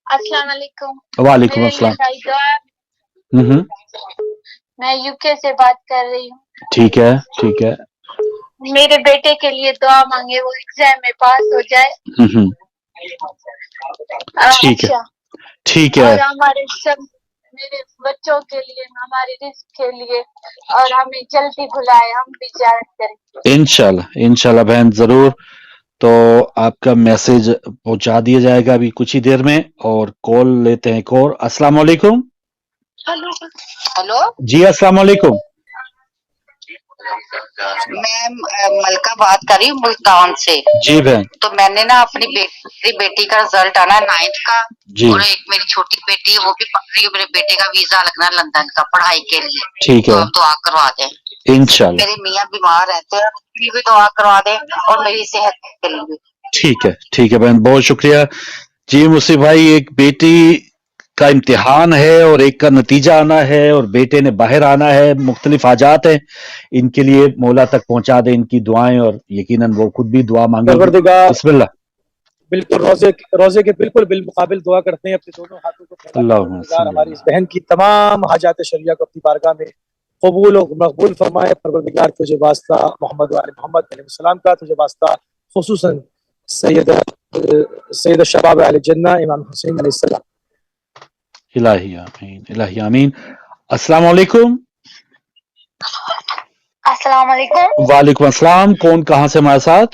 अस्सलाम वालेकुम। वालेकुम अस्सलाम। मैं यूके से बात कर रही हूँ। ठीक है ठीक है। मेरे बेटे के लिए दुआ मांगे, वो एग्जाम में पास हो जाए। ठीक है ठीक है। और हमारे सब मेरे बच्चों के लिए, हमारे रिस्क के लिए, और हमें जल्दी बुलाए, हम भी ज़ियारत करें। इंशाल्लाह इंशाल्लाह बहन, जरूर। तो आपका मैसेज पहुंचा दिया जाएगा अभी कुछ ही देर में। और कॉल लेते हैं एक और। अस्सलाम वालेकुम। हेलो जी अस्सलाम वालेकुम। मैं मलका बात कर रही हूँ मुल्तान से। जी बहन। तो मैंने ना अपनी बेटी का रिजल्ट आना 9th का जी। और एक मेरी छोटी बेटी है, वो भी पढ़ रही है। मेरे बेटे का वीजा लगना लंदन का पढ़ाई के लिए। ठीक है, तो आप दुआ करवा दें इंशाल्लाह। मेरे मियाँ बीमार रहते हैं, उनकी भी दुआ करवा दें और मेरी सेहत के लिए भी। ठीक है बहन, बहुत शुक्रिया। जी मुसीब भाई, एक बेटी का इम्तिहान है और एक का नतीजा आना है, और बेटे ने बाहर आना है। मुख्तलिफ हाजात हैं, इनके लिए मौला तक पहुंचा दे इनकी दुआएं, और यकीनन वो खुद भी दुआ मांगेंगे। बिस्मिल्लाह। बिल्कुल रोजे के बिल्कुल बिलमुकाबिल दुआ करते हैं, अपने दोनों हाथों को परवरदिगार हमारी इस बहन की तमाम हाजात शरिया को अपनी बारगाह में कबूल और मकबूल फरमाए। परवरदिगार तुझे वास्ता मोहम्मद वाले मोहम्मद अलैहिस्सलाम का, तुझे वास्ता खुसूसन सैयद शबाब अहले जन्नह इमाम हुसैन अलैहिस्सलाम। इलाही आमीन इलाही आमीन। अस्सलाम वालेकुम। अस्सलाम वालेकुम। वालेकुम अस्सलाम। कौन कहाँ से हमारे साथ?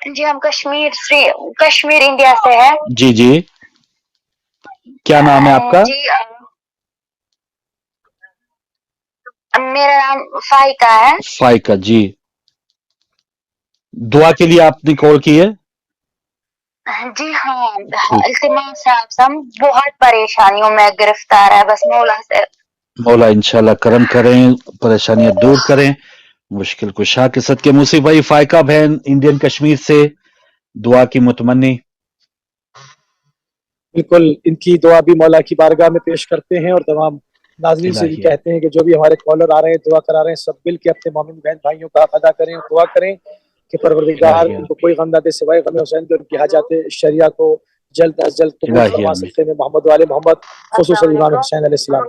जी हम कश्मीर इंडिया से है। जी जी, क्या नाम है आपका? जी मेरा नाम फाइका है। फाइका जी, दुआ के लिए आपने कॉल की है? जी हाँ, इल्तिमास है आपसे, हम बहुत परेशानियों में गिरफ्तार है, बस मौला इंशाल्लाह करम करें, परेशानियां दूर करें, मुश्किल कुशा के सदके। मुसीब भाई, फाइका बहन इंडियन कश्मीर से दुआ की मुतमन्नी। बिल्कुल, इनकी दुआ भी मौला की बारगाह में पेश करते हैं, और तमाम नाज़रीन से भी कहते हैं कि जो भी हमारे कॉलर आ रहे हैं दुआ करा रहे हैं, सब मिल के अपने मोमिन बहन भाइयों का अदा करें और दुआ करें कि परवरदिगार उनको कोई गम ना दे सिवाय गम हुसैन के, उनकी हाजात शरिया को जल्द अज जल्द कबूल फरमा सकते हैं। मोहम्मद वाले मोहम्मद खुसूसन इमाम हुसैन अलैहिस्सलाम।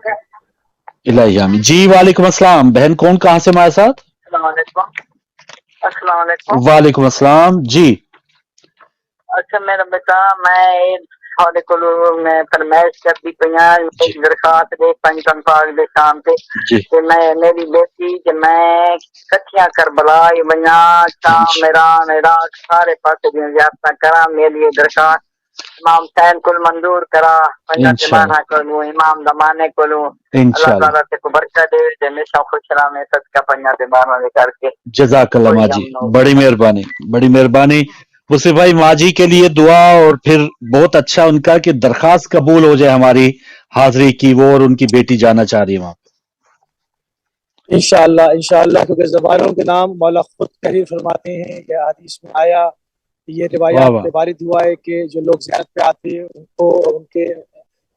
इलाही आमीन। जी वालेकुम अस्सलाम। बहन कौन कहाँ से हमारे साथ? अस्सलाम वालेकुम। वालेकुम अस्सलाम जी। अच्छा मेरा बेटा, मैं ਤੁਹਾਡੇ ਕੋਲ ਮੈਂ ਫਰਮਾਇਸ਼ ਕਰਦੀ ਪਈਆਂ ਇੱਕ ਦਰਖਾਸਤ ਦੇ ਪੰਜਮ ਪਾਕ ਦੇ ਸ਼ਾਮ ਤੇ ਤੇ ਮੈਂ ਮੇਰੀ ਬੇਟੀ ਤੇ ਮੈਂ ਇਕੱਠੀਆਂ ਕਰਬਲਾ ਬਈਆਂ ਸ਼ਾਮ ਮੇਰਾ ਮੇਰਾ ਸਾਰੇ ਪਾਸੇ ਦੀਆਂ ਜ਼ਿਆਰਤਾਂ ਕਰਾਂ। ਮੇਰੀ ਦਰਖਾਸਤ इमाम हुसैन को मंजूर करा पंजा जमाना को इमाम दमाने को अल्लाह ताला से को बरकत दे हमेशा खुश रहे सदका पंजा जमाना दे करके। जज़ाकल्लाह माजी, बड़ी मेहरबानी, बड़ी मेहरबानी। मुसीफ भाई माजी के लिए दुआ और फिर बहुत अच्छा उनका कि दरखास्त कबूल हो जाए हमारी हाजिरी की, वो और उनकी बेटी जाना चाह रही है वहां। इंशाअल्लाह इंशाअल्लाह, क्योंकि ज़बानों के नाम मौला खुद तहरीर फरमाते हैं कि हदीस में आया, ये रिवायात में वारिद हुआ है कि जो लोग ज़ियारत पे आते हैं उनको उनके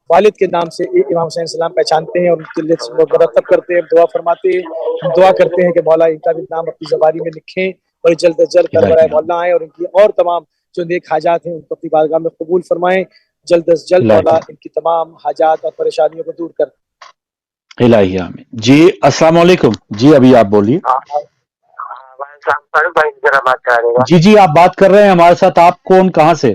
वालिद के नाम से इमाम हुसैन सलाम पहचानते हैं और उनके लिए मुरतब करते हैं, दुआ फरमाते हैं। हम दुआ करते हैं कि मौला इनका भी नाम अपनी ज़बानी में लिखें और जल्द अज जल्द करबला मौला आए और इनकी और तमाम जो नेक हाजात हैं उनको अपनी बारगाह में कबूल फरमाएं। जल्द अज जल्द मौला इनकी तमाम हाजात और परेशानियों को दूर कर। इलाही आमीन। जी अस्सलाम वालेकुम। जी अभी आप बोलिए। जी जी आप बात कर रहे हैं हमारे साथ। आप कौन कहाँ से?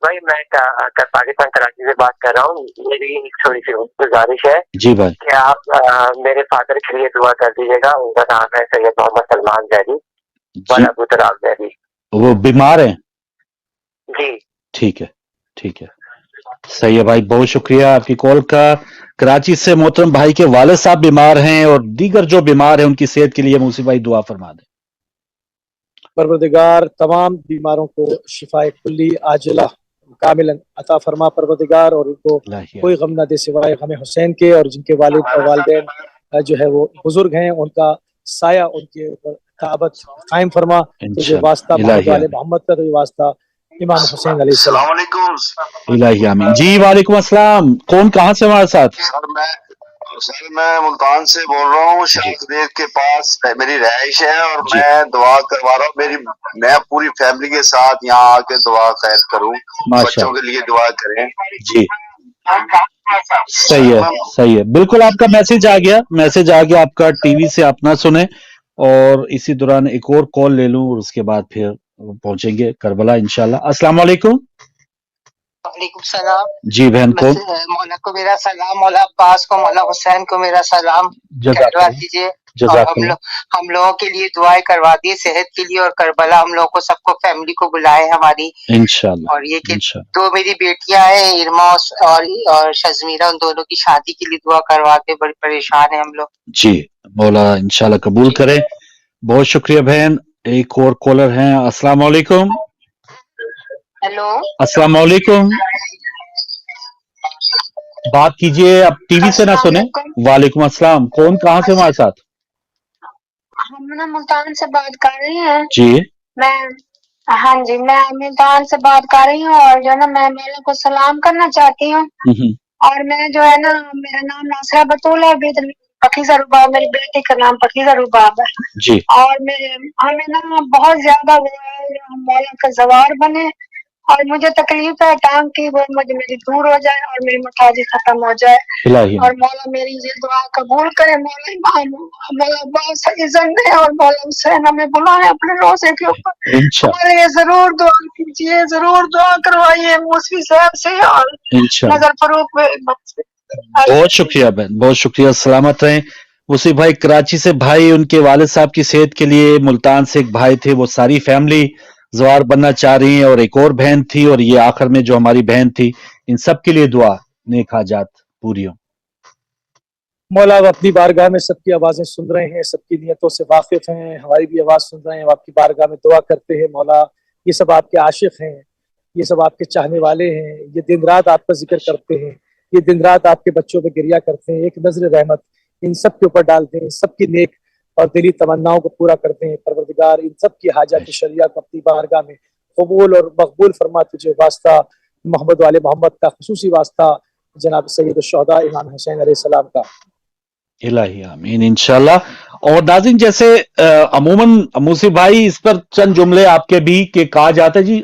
भाई मैं पाकिस्तान कराची से बात कर रहा हूँ। मेरी एक थोड़ी सी गुजारिश है जी भाई कि आप मेरे फादर के लिए दुआ कर दीजिएगा। उनका नाम है सैयद मोहम्मद सलमान जैदी वाला बुतराब जैदी। वो बीमार हैं? जी ठीक है, ठीक है, सही है भाई, बहुत शुक्रिया आपकी कॉल का। कराची से मोहतरम भाई के वालिद साहब बीमार हैं और दीगर जो बीमार हैं उनकी सेहत के लिए मुसीफ भाई दुआ फरमा दें। परवरदिगार तमाम बीमारों को शिफाए कुल्ली आजिला कामिलन अता फरमा परवरदिगार, और उनको कोई गम न दे सिवाय गम हुसैन के। और जिनके वालिद और वालिदैन जो है वो बुजुर्ग हैं, उनका साया उनके ताबत कायम फरमा। तो जो वास्ता मोहम्मद का, तो ये वास्ता इमाम हुसैन अलैहिस्सलाम। इलाही आमीन। जी वालेकुम अस्सलाम। कौन कहाँ से हमारे साथ? सर मैं मुल्तान से बोल रहा हूँ। शाहदेव के पास मेरी रहाइश है और मैं दुआ करवा रहा हूँ। मैं पूरी फैमिली के साथ यहाँ आके दुआ खैर करूँ, बच्चों के लिए दुआ करें। जी सही है, सही है, बिल्कुल। आपका मैसेज आ गया, आपका टीवी से आप ना सुने और इसी दौरान एक और कॉल ले लूं और उसके बाद फिर पहुंचेंगे करबला इंशाल्लाह। अस्सलाम वालेकुम। वालेकुम सलाम। जी बहन कौन? मौला को मेरा सलाम, मौला अब्बास को, मौला हुसैन को मेरा सलाम करवा दीजिए। हम लोगों के लिए दुआएं करवा दिए सेहत के लिए, और करबला हम लोगों को सबको फैमिली को बुलाए हमारी इंशाल्लाह। और ये कि दो मेरी बेटियां हैं इरमा और शजमीरा, उन दोनों की शादी के लिए दुआ करवा के बड़ी परेशान है हम लोग। जी मौला इंशाल्लाह कबूल करे। बहुत शुक्रिया बहन। एक और कॉलर हैं। अस्सलाम वालेकुम। हेलो अस्सलाम वालेकुम। बात कीजिए, आप टीवी से ना सुने। वालेकुम अस्सलाम। कौन कहाँ से हमारे साथ? हम ना मुल्तान से बात कर रही हैं जी। हाँ जी, मैं मुल्तान से बात कर रही हूँ और जो ना मैं मौला को सलाम करना चाहती हूँ। और मैं जो है ना, मेरा नाम नासरा बतूल है, पकीज़ा रुबाब, मेरी बेटी का नाम पकीज़ा रुबाब है जी। और हमें ना बहुत ज्यादा वो है, हम मौला का ज़वार बने और मुझे तकलीफ है टांग की, वो मेरी दूर हो जाए और मेरी मुताजी खत्म हो जाए। और मौला मेरी ये दुआ कबूल करे। मौला इमाम मौला अब्बास इज़्ज़त दे और मौला हुसैन हमें बुलाए अपने रोज़े के ऊपर। हमारे लिए जरूर दुआ कीजिए, जरूर दुआ करवाइए मुस्फी साहब से और नजर फरूक में। बहुत शुक्रिया बहन, बहुत शुक्रिया। सलामत रहें। मुसीफ भाई कराची से भाई उनके वालिद साहब की सेहत के लिए, मुल्तान से एक भाई थे, वो सारी फैमिली ज़वार बनना चाह रही है और एक और बहन थी और ये आखिर में जो हमारी बहन थी। इन सब के लिए दुआ, नेक हाजात पूरी हो। मौला अपनी बारगाह में सबकी आवाजें सुन रहे हैं, सबकी नियतों से वाकिफ हैं, हमारी भी आवाज सुन रहे हैं। आपकी बारगाह में दुआ करते हैं मौला, ये सब आपके आशिक हैं, ये सब आपके चाहने वाले हैं, ये दिन रात आपका जिक्र करते हैं, ये दिन रात आपके बच्चों पे गिरिया करते हैं। एक नजर रहमत इन सब के ऊपर डालते हैं, सबकी नेक और दिली तमन्नाओं को पूरा करते हैं। परवरदिगार इन सब की हाजत शरिया को अपनी बारगाह में कबूल और मकबूल फरमा। तुझे वास्ता मोहम्मद वाले मोहम्मद का, खुसूसी वास्ता जनाब सैयद शुहदा इमाम हुसैन अलैहिस्सलाम का। इलाही आमीन इंशाल्लाह। और नाज़रीन, जैसे अमूमन मुसीफ भाई इस पर चंद जुमले आपके भी के कहा जाता है जी,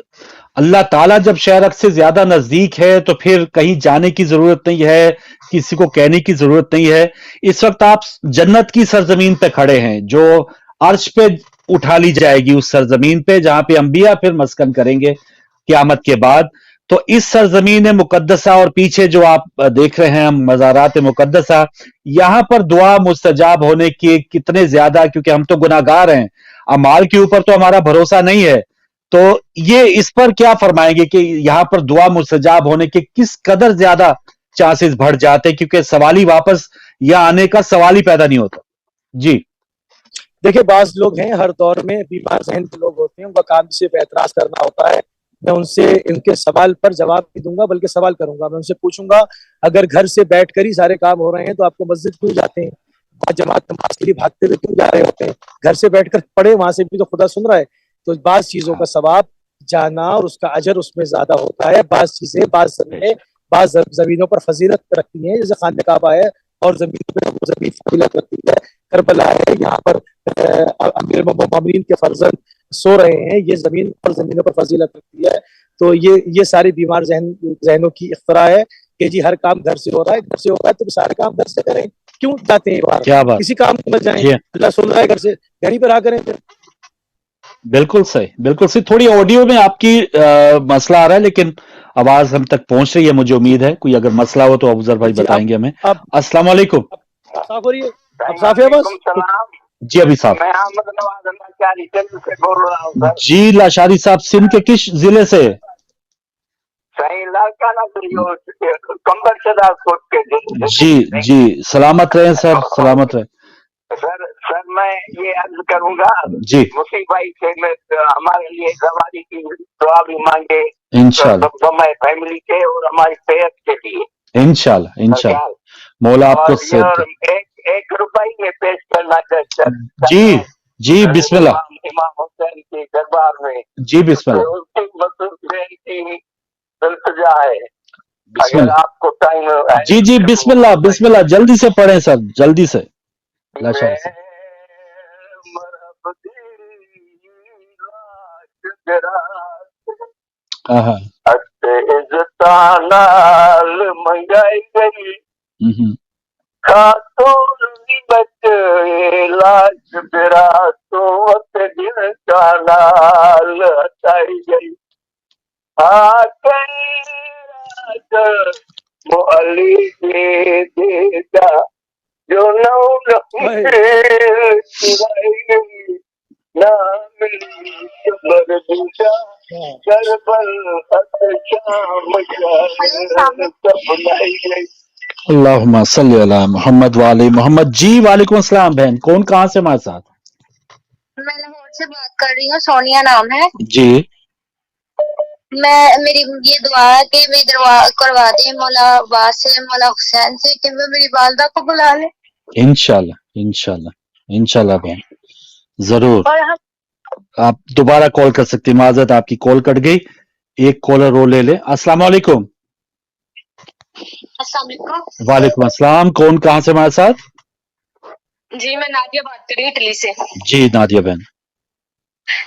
اللہ ताला जब शहर से ज्यादा नजदीक है तो फिर कहीं जाने की जरूरत नहीं है, किसी को कहने की जरूरत नहीं है। इस वक्त आप जन्नत की सरजमीन पे खड़े हैं, जो अर्श पे उठा ली जाएगी, उस सरजमीन पे जहां पे अंबिया फिर मस्कन करेंगे क़यामत के बाद। तो इस सरजमीन मुकद्दसा और पीछे जो आप देख रहे हैं मज़ारात मुकद्दसा, यहां पर दुआ मुस्तजाब होने के कितने ज्यादा, क्योंकि हम तो गुनाहगार हैं, अमाल के ऊपर तो हमारा भरोसा नहीं है। तो ये इस पर क्या फरमाएंगे कि यहाँ पर दुआ मुस्तजाब होने के किस कदर ज्यादा चांसेस बढ़ जाते हैं, क्योंकि सवाल ही वापस यहाँ आने का सवाल ही पैदा नहीं होता। जी देखिए, बाज लोग हैं हर दौर में बीमार जहन के लोग होते हैं, उनका काम सिर्फ एतराज करना होता है। मैं उनसे इनके सवाल पर जवाब नहीं दूंगा बल्कि सवाल करूंगा। मैं उनसे पूछूंगा, अगर घर से बैठकर ही सारे काम हो रहे हैं तो आपको मस्जिद क्यों जाते हैं, जमात नमाज के लिए भागते हुए क्यों जा रहे होते हैं? घर से बैठकर पढ़े, वहां से भी तो खुदा सुन रहा है। तो बाज चीजों का सवाब जाना और उसका अजर उसमें ज्यादा होता है। बाज चीजें बाज जमीनों पर फजीलत रखती हैं, जैसे खाने काबा है और जमीन पर जमीन फजीलत रखती है। करबला है, यहाँ पर अमीर मोमिनीन के फर्जंद सो रहे हैं, ये जमीन पर जमीनों पर फजीलत रखती है। तो ये सारी बीमार जहनों की इख्तरा है कि जी हर काम घर से हो रहा है, घर से हो रहा है तो सारे काम घर से करें, क्यों जाते हैं बाहर? क्या बात, किसी काम में मत जाएं, अल्लाह सुन रहा है, घर से घर ही पर आ करें। बिल्कुल सही, बिल्कुल सही। थोड़ी ऑडियो में आपकी मसला आ रहा है, लेकिन आवाज हम तक पहुंच रही है, मुझे उम्मीद है। कोई अगर मसला हो तो अफजल भाई बताएंगे हमें। अस्सलाम वालेकुम। साफ हो रही है? साफ है बस? जी अभी साहब। मैं अहमद नवाज लाचारी सिंध से बोल रहा हूँ सर। जी लाचारी साहब, सिंध के किस जिले से? सही लाड़काना कंबर सदाकोट के जिले से। जी जी, सलामत रहे सर, सलामत रहे। सर मैं ये अर्ज करूंगा जी, मुफी भाई से, मैं हमारे लिए सवारी की दुआ भी मांगे इंशाल्लाह, हमारी फैमिली के और हमारी सेहत के लिए। इंशाल्लाह इंशाल्लाह, मौला आपको सेहत। एक रुपये में पेश करना चाहता। जी जी बिस्मिल्लाह। इमाम हुसैन के दरबार में जी बिस्मिल्लाह। उसकी इल्तिजा है, अगर आपको टाइम है। जी जी बिस्मिल्लाह बिस्मिल्लाह, जल्दी से पढ़ें सर, जल्दी से। लाचारी से इज़्ज़तानाल मंगाई गई खातून बच लाज बिरा तो दिल का नाल हटाई गई। मोअली दे देगा जो नौ चुराई गई, ना मिली खबर दूजा करबल शाम सब लाई गई। अल्लाहुम्मा सल्ली अला मोहम्मद व आले मोहम्मद। जी वालेकुम अस्सलाम बहन, कौन कहाँ से हमारे साथ? मैं लाहौर से बात कर रही हूँ, सोनिया नाम है जी। मेरी ये दुआ है कि मेरी दुआ करवा दें मौला अब्बास से, मौला हुसैन से, कि वो मेरी वालदा को बुला ले। इंशाल्लाह इंशाल्लाह इंशाल्लाह बहन, जरूर। और हम आप दोबारा कॉल कर सकती, माजरत आपकी कॉल कट गई। एक कॉलर रो ले। अस्सलाम वालेकुम। वालेकुम अस्सलाम, कौन कहाँ से हमारे साथ? जी मैं नादिया बात कर रही हूँ इटली से। जी नादिया बहन।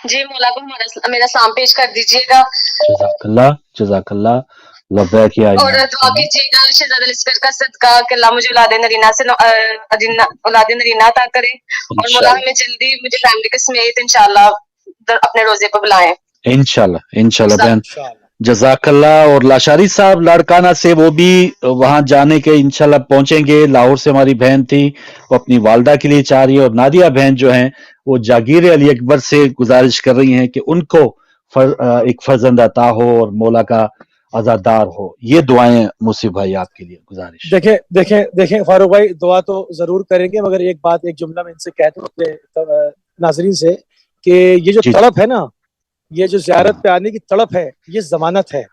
जी मौला को मेरा सलाम पेश कर दीजिएगा। जज़ाकल्लाह जज़ाकल्लाह, लब्बैक या और दुआ कीजिएगा शहजादा लिस्कर का सदका कि अल्लाह मुझे औलाद नरीना से औलाद नरीना अता करे, और मौला हमें जल्दी मुझे फैमिली के समेत इंशाल्लाह अपने रोजे को बुलाएं। इंशाल्लाह इंशाल्लाह बहन, जज़ाकल्लाह। और लाचारी साहब लाड़काना से, वो भी वहां जाने के इंशाल्लाह पहुंचेंगे। लाहौर से हमारी बहन थी, वो अपनी वालदा के लिए चाह रही है। और नादिया बहन जो हैं वो जागीर अली अकबर से गुजारिश कर रही हैं कि उनको एक फर्जंद अता हो और मौला का आजादार हो। ये दुआएं मुसीब भाई आपके लिए गुजारिश। देखें फारूक भाई, दुआ तो जरूर करेंगे, मगर एक बात, एक जुमला मैं इनसे कहता हूँ अपने नाजरीन से, कि ये जो तड़प है ना, ये जो ज़ियारत पे आने की तड़प है, ये जमानत है।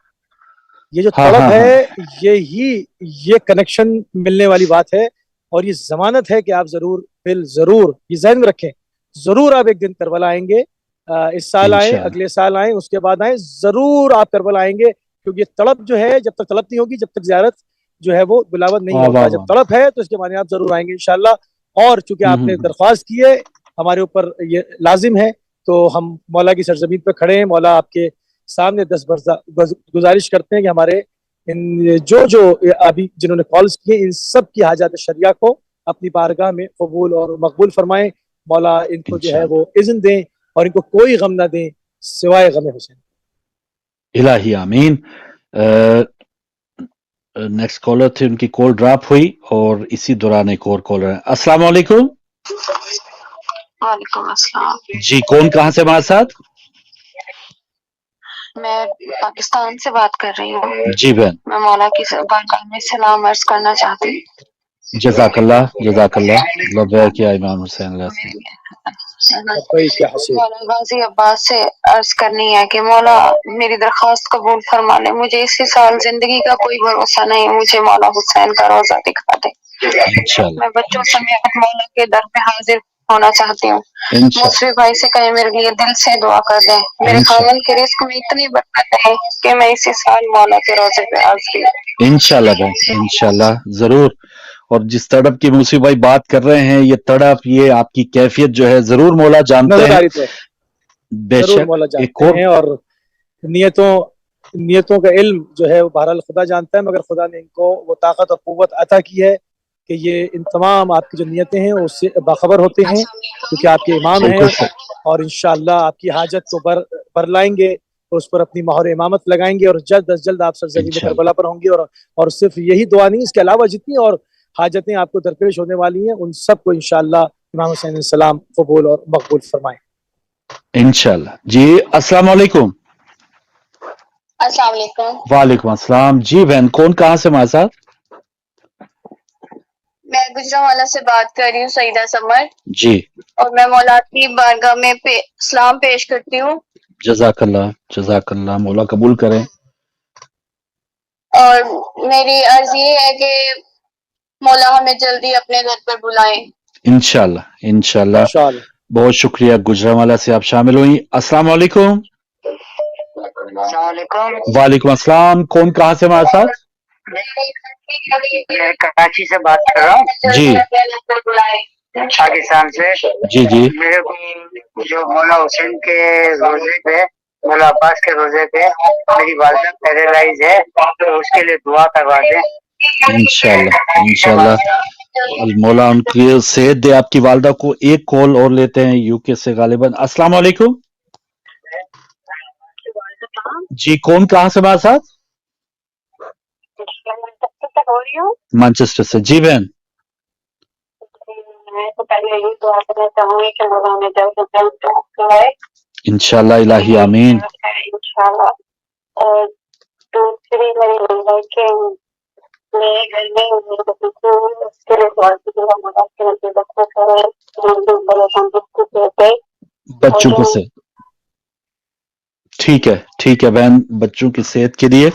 ये जो तड़प है, ये कनेक्शन मिलने वाली बात है, और ये जमानत है कि आप जरूर जरूर ये ज़हन में रखें, जरूर आप एक दिन करबला आएंगे। इस साल आए, अगले साल आए, उसके बाद आए, जरूर आप करबला आएंगे। क्योंकि तड़प जो है, जब तक तड़प नहीं होगी, जब तक ज़ियारत जो है वो बिलावत नहीं होगा। जब तड़प है तो इसके माने आप जरूर आएंगे इंशाल्लाह। और चूंकि आपने दरख्वास्त की है, हमारे ऊपर ये लाजिम है, तो हम मौला की सरजमीन पर खड़े हैं। मौला आपके सामने गुजारिश करते हैं कि हमारे इन जो अभी जिन्होंने कॉल्स किए इन सब की हाजात शरिया को अपनी बारगाह में कबूल और मकबूल फरमाएं। मौला इनको जो है वो इज़्न दें और इनको कोई गम ना दें सिवाय गम हुसैन। इलाही आमीन। नेक्स्ट कॉलर थे, उनकी कॉल ड्रॉप हुई और इसी दौरान एक और कॉलर है। अस्सलाम वालेकुम। वालेकुम अस्सलाम। जी, कौन कहाँ से हमारे साथ? मैं पाकिस्तान से बात कर रही हूँ। जी बहन। मैं मौला की बारगाह में सलाम अर्ज करना चाहती हूँ। जज़ाकल्लाह जज़ाकल्लाह। लब्बैक या इमाम हुसैन। मौला गाजी अब्बास से अर्ज करनी है कि मौला मेरी दरख्वास्त कबूल फरमा ले। मुझे इसी साल जिंदगी का कोई भरोसा नहीं, मुझे मौला हुसैन का रोजा दिखा दे। मैं बच्चों समेत मौला के दर पे हाजिर होना चाहती हूँ। मुसफी भाई से कहीं मेरे लिए दिल से दुआ कर दे। मेरे खामन के रिस्क में इतनी बरकत है कि मैं इसी साल मौला के रोजे पे हाजिर। इंशाल्लाह बहन, इंशाल्लाह जरूर। और जिस तड़प की मुसफी भाई बात कर रहे हैं, ये तड़प, ये आपकी कैफियत जो है जरूर मौला जानते हैं। बेशक मौला जानते हैं और नियतों का इल्म जो है वो बहरहाल खुदा जानता है, मगर खुदा ने इनको वो ताकत और कुव्वत अता की है कि ये इन तमाम आपकी जो नियतें हैं उससे बाखबर होते हैं, क्योंकि आपके इमाम हैं और इंशाअल्लाह आपकी हाजत को बर लाएंगे और उस पर अपनी मोहर इमामत लगाएंगे और जल्द अज जल्द आप सरज़मीन करबला पर होंगे। और सिर्फ यही दुआ नहीं, इसके अलावा जितनी और हाजतें आपको दरपेश होने वाली हैं उन सबको इंशाअल्लाह इमाम हुसैन अलैहिस्सलाम कबूल और मकबूल फरमाएं इंशाअल्लाह। जी अस्सलाम वालेकुम। अस्सलाम वालेकुम। वालेकुम अस्सलाम। जी बहन, कौन कहाँ से हमारे साथ? मैं गुजरांवाला से बात कर रही हूँ, सईदा समर जी। और मैं मौला की बारगाह में सलाम पेश करती हूँ। जज़ाकल्लाह जज़ाकल्लाह, मौला कबूल करें। और मेरी अर्ज ये है कि मौला हमें जल्दी अपने घर पर बुलाएं। इंशाल्लाह इंशाल्लाह। बहुत शुक्रिया, गुजरांवाला से आप शामिल हुई। अस्सलाम वालेकुम। वालेकुम अस्सलाम। कौन कहाँ से हमारे साथ? मैं कराची से बात कर रहा हूँ। जी। पाकिस्तान से। जी जी। मेरे को जो मौला हुसैन के रोजे पे, मौला अब्बास के रोजे पे मेरी वालिदा पैरालाइज है, तो उसके लिए दुआ करवा दें। इंशाल्लाह इंशाल्लाह मौला उनकी सेहत दे आपकी वालिदा को। एक कॉल और लेते हैं यूके से गालिबन। अस्सलाम वालेकुम। जी, कौन कहाँ से हमारे साथ? मैनचेस्टर से। जी बहन। मैं तो पहले यही दुआ करना चाहूंगी कि मौला हमें जल्द से जल्द कराए इंशाल्लाह इलाही आमीन। इंशाल्लाह। और दूसरी मेरी नंबर के मेरे घर में उसके लिए दुआ कीजिएगा, मौला के नसीब करे बच्चों को से। ठीक है बहन, बच्चों की सेहत के लिए।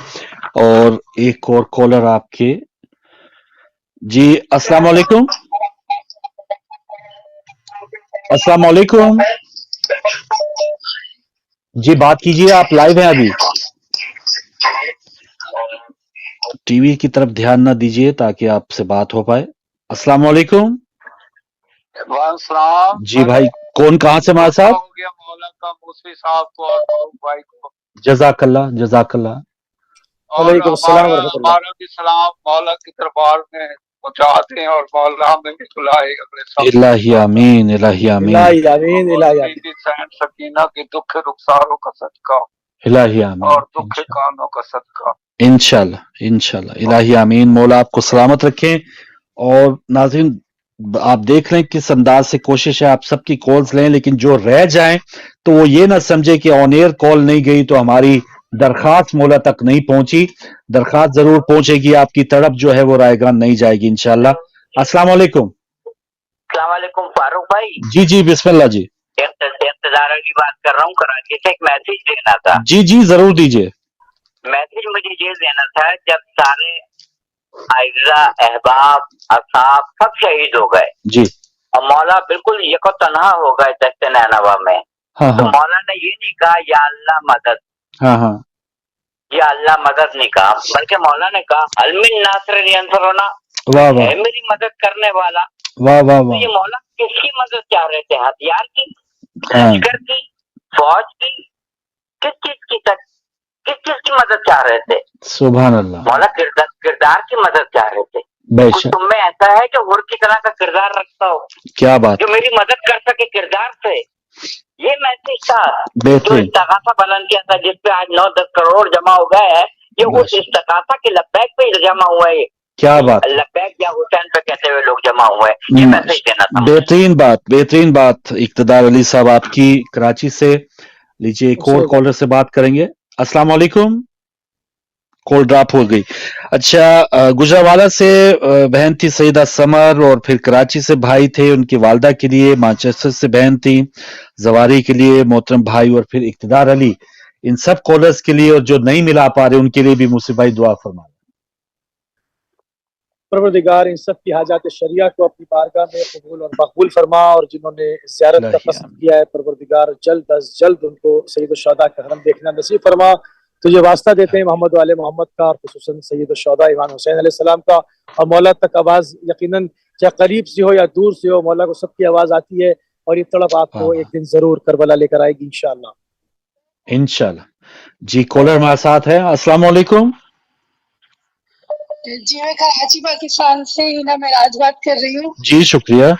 और एक और कॉलर आपके। जी अस्सलाम वालेकुम। अस्सलाम वालेकुम। जी बात कीजिए, आप लाइव हैं अभी। टीवी की तरफ ध्यान ना दीजिए ताकि आपसे बात हो पाए। अस्सलाम वालेकुम। जी भाई, कौन कहाँ से हमारे साथ? मौला का मुसफी साहब को और भाई को जज़ाकल्लाह जज़ाकल्लाह। वालेकुम अस्सलाम हमारा भी सलाम मौला की दरबार में पहुंचाते हैं और मौला हमें भी बुलाए अपने साथ। इलाही आमीन इलाही आमीन आमीन इलाही आमीन। सकीना के दुख रुखसारों का सदका, इलाही आमीन, और दुख कानों का सदका। इंशाल्लाह इंशाल्लाह इलाही आमीन। मौला आपको सलामत रखें। और नाज़रीन, आप देख रहे हैं किस अंदाज से कोशिश है, आप सबकी कॉल्स लें, लेकिन जो रह जाएं तो वो ये ना समझे कि ऑन एयर कॉल नहीं गई तो हमारी दरखास्त मौला तक नहीं पहुंची। दरखास्त जरूर पहुंचेगी, आपकी तड़प जो है वो रायगान नहीं जाएगी इंशाल्लाह। अस्सलाम वालेकुम। अस्सलाम वालेकुम फारूक भाई। जी जी बिस्मिल्लाह जी। इंतजार अली बात कर रहा हूँ, कराची से। एक मैसेज देना था। जी जी जरूर दीजिए। मैसेज मुझे ये देना था, जब सारे आइज़ा अहबाब असाब सब शहीद हो गए जी, और मौला बिल्कुल यको तन्हा हो गए दस्ते नैनवा में, तो मौला ने ये नहीं कहा या अल्लाह मदद, या अल्लाह मदद नहीं कहा, बल्कि मौला ने कहा अलमिन नासर यंसुरुना, है मेरी मदद करने वाला। वाह वाह तो ये मौला किसकी मदद चाह रहे थे? हथियार की, लश्कर की, फौज की, किस चीज की तक किस चीज की मदद चाह रहे थे? सुभान अल्लाह। मौला किरदार की मदद चाह रहे थे। कुछ तुम में ऐसा है कि हुर की तरह का किरदार रखता हो, क्या बात, जो मेरी मदद कर सके किरदार से। ये मैसेज था जो इस्तगासा बुलंद किया था, जिसपे आज 9-10 करोड़ जमा हो गए हैं। ये उस इस्तगासा के लब्बैक पे जमा हुआ है। क्या बात, लब्बैक या हुसैन पे कहते हुए लोग जमा हुए हैं। ये मैसेज देना था। बेहतरीन बात इक़्तिदार अली साहब आपकी कराची से। लीजिए एक और कॉलर से बात करेंगे। अस्सलाम वालेकुम। कॉल ड्रॉप हो गई। अच्छा, गुजरावाला से बहन थी सईदा समर, और फिर कराची से भाई थे, उनकी वालदा के लिए मैनचेस्टर से बहन थी, जवारी के लिए मोहतरम भाई, और फिर इक़्तिदार अली। इन सब कॉलर्स के लिए और जो नहीं मिला पा रहे उनके लिए भी मुसीब भाई दुआ फरमा। परवरदिगार इन सब की हाजात शरिया को अपनी बारगाह में कबूल और मकबूल फरमा, और जिन्होंने ज़ियारत का कसद किया है परवरदिगार जल्द अज जल्द उनको सैयद शुहदा का हरम देखना नसीब फरमा। तो ये वास्ता देते हैं मोहम्मद वाले मोहम्मद का, और खुसूसन सैयद शुहदा इमाम हुसैन अलैहिस्सलाम का। और मौला तक आवाज़ यकीनन चाहे करीब से हो या दूर से हो, मौला को सबकी आवाज़ आती है, और ये तड़प आपको एक दिन जरूर करबला लेकर आएगी इंशाअल्लाह। जी, कॉलर हमारे साथ है। अस्सलाम वालेकुम। जी, मैं कराची पाकिस्तान से हिना मेराज बात कर रही हूँ। जी शुक्रिया।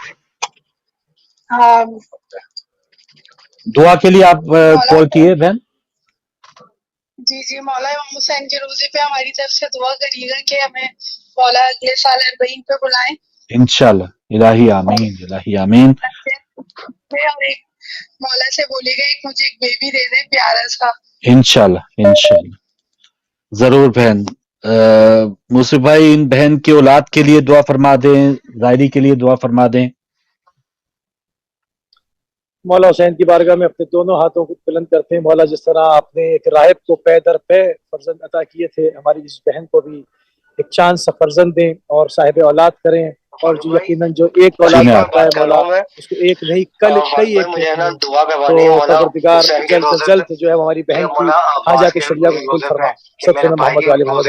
दुआ के लिए आप कॉल किए बहन। जी, मौला इमाम हुसैन के रोजे पे हमारी तरफ से दुआ करिएगा कि हमें मौला अगले साल 40 पे बुलाएं इंशाल्लाह। इलाही आमीन, इलाही आमीन। और एक मौला से बोलिएगा एक मुझे एक बेबी दे दे प्यारा सा। इंशाल्लाह जरूर बहन। मुसीब भाई इन बहन की औलाद के लिए दुआ फरमा दें, जायरी के लिए दुआ फरमा दें। मौला हुसैन की बारगाह में अपने दोनों हाथों को बुलंद करते हैं। मौला जिस तरह आपने एक राहिब को पे दर पे फर्जंद अता किए थे, हमारी इस बहन को भी एक चांद सा फर्जंद दें और साहिब औलाद करें। और जो यकीनन जो एक औलाद पाता है मौला उसको एक नहीं कल कई एक परवरदिगार जल्द से जल्द जो है हमारी बहन की हाजात शरिया को कबूल फरमा। सबसे मोहम्मद वाले मोहम्मद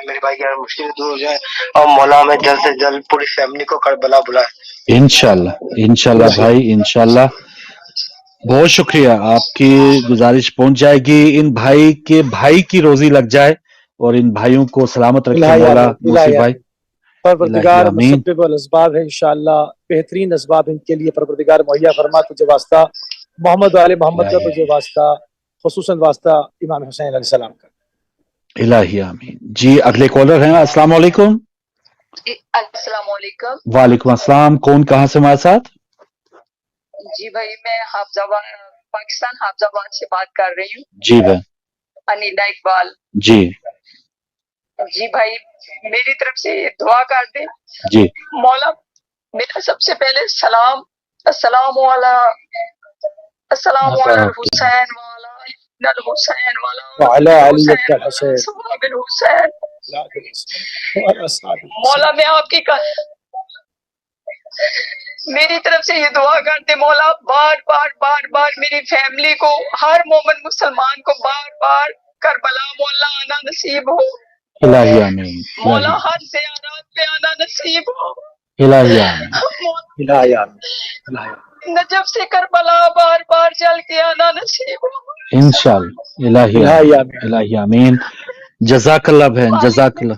मेरे भाई की मुश्किल दूर हो जाए, और मौला हमें जल्द से जल्द पूरी फैमिली को करबला बुलाए इंशाल्लाह भाई, इंशाल्लाह। बहुत शुक्रिया, आपकी गुजारिश पहुंच जाएगी। इन भाई के भाई की रोजी लग जाए और इन भाइयों को सलामत रखे मौला। मुसीब भाई परवरदिगार मुसब्बिब वल अस्बाब है, इंशाअल्लाह बेहतरीन अस्बाब इनके लिए परवरदिगार मुहैया फरमा। तुझे वास्ता मोहम्मद वाले मोहम्मद का, तुझे वास्ता खुसूसन वास्ता इमाम हुसैन अलैहिस्सलाम का। इलाही आमीन। जी अगले कॉलर हैं। अस्सलाम वालेकुम। अस्सलाम वालेकुम। वालेकुम अस्सलाम। कौन कहाँ से हमारे साथ? जी भाई मैं पाकिस्तान हाफजाबाद से बात कर रही हूँ। जी भाई। अनीला इकबाल। जी भाई मेरी तरफ से दुआ कर दे जी। मौला मेरा सबसे पहले सलाम अस्सलाम वाला हुसैन वाला हुसैन मौला मैं आपकी मेरी तरफ से ये दुआ करते मौला बार मेरी फैमिली को, हर मोमिन मुसलमान को बार करबला मौला आना नसीब हो। इलाही आमीन। मौला हर ज़ियारत पे आना नसीब हो। इलाही आमीन। इलाही आमीन। नजफ से करबला बार चल के आना नसीब हो इंशाअल्लाह। इलाही आमीन। जज़ाकल्लाह बहन, जज़ाकल्लाह।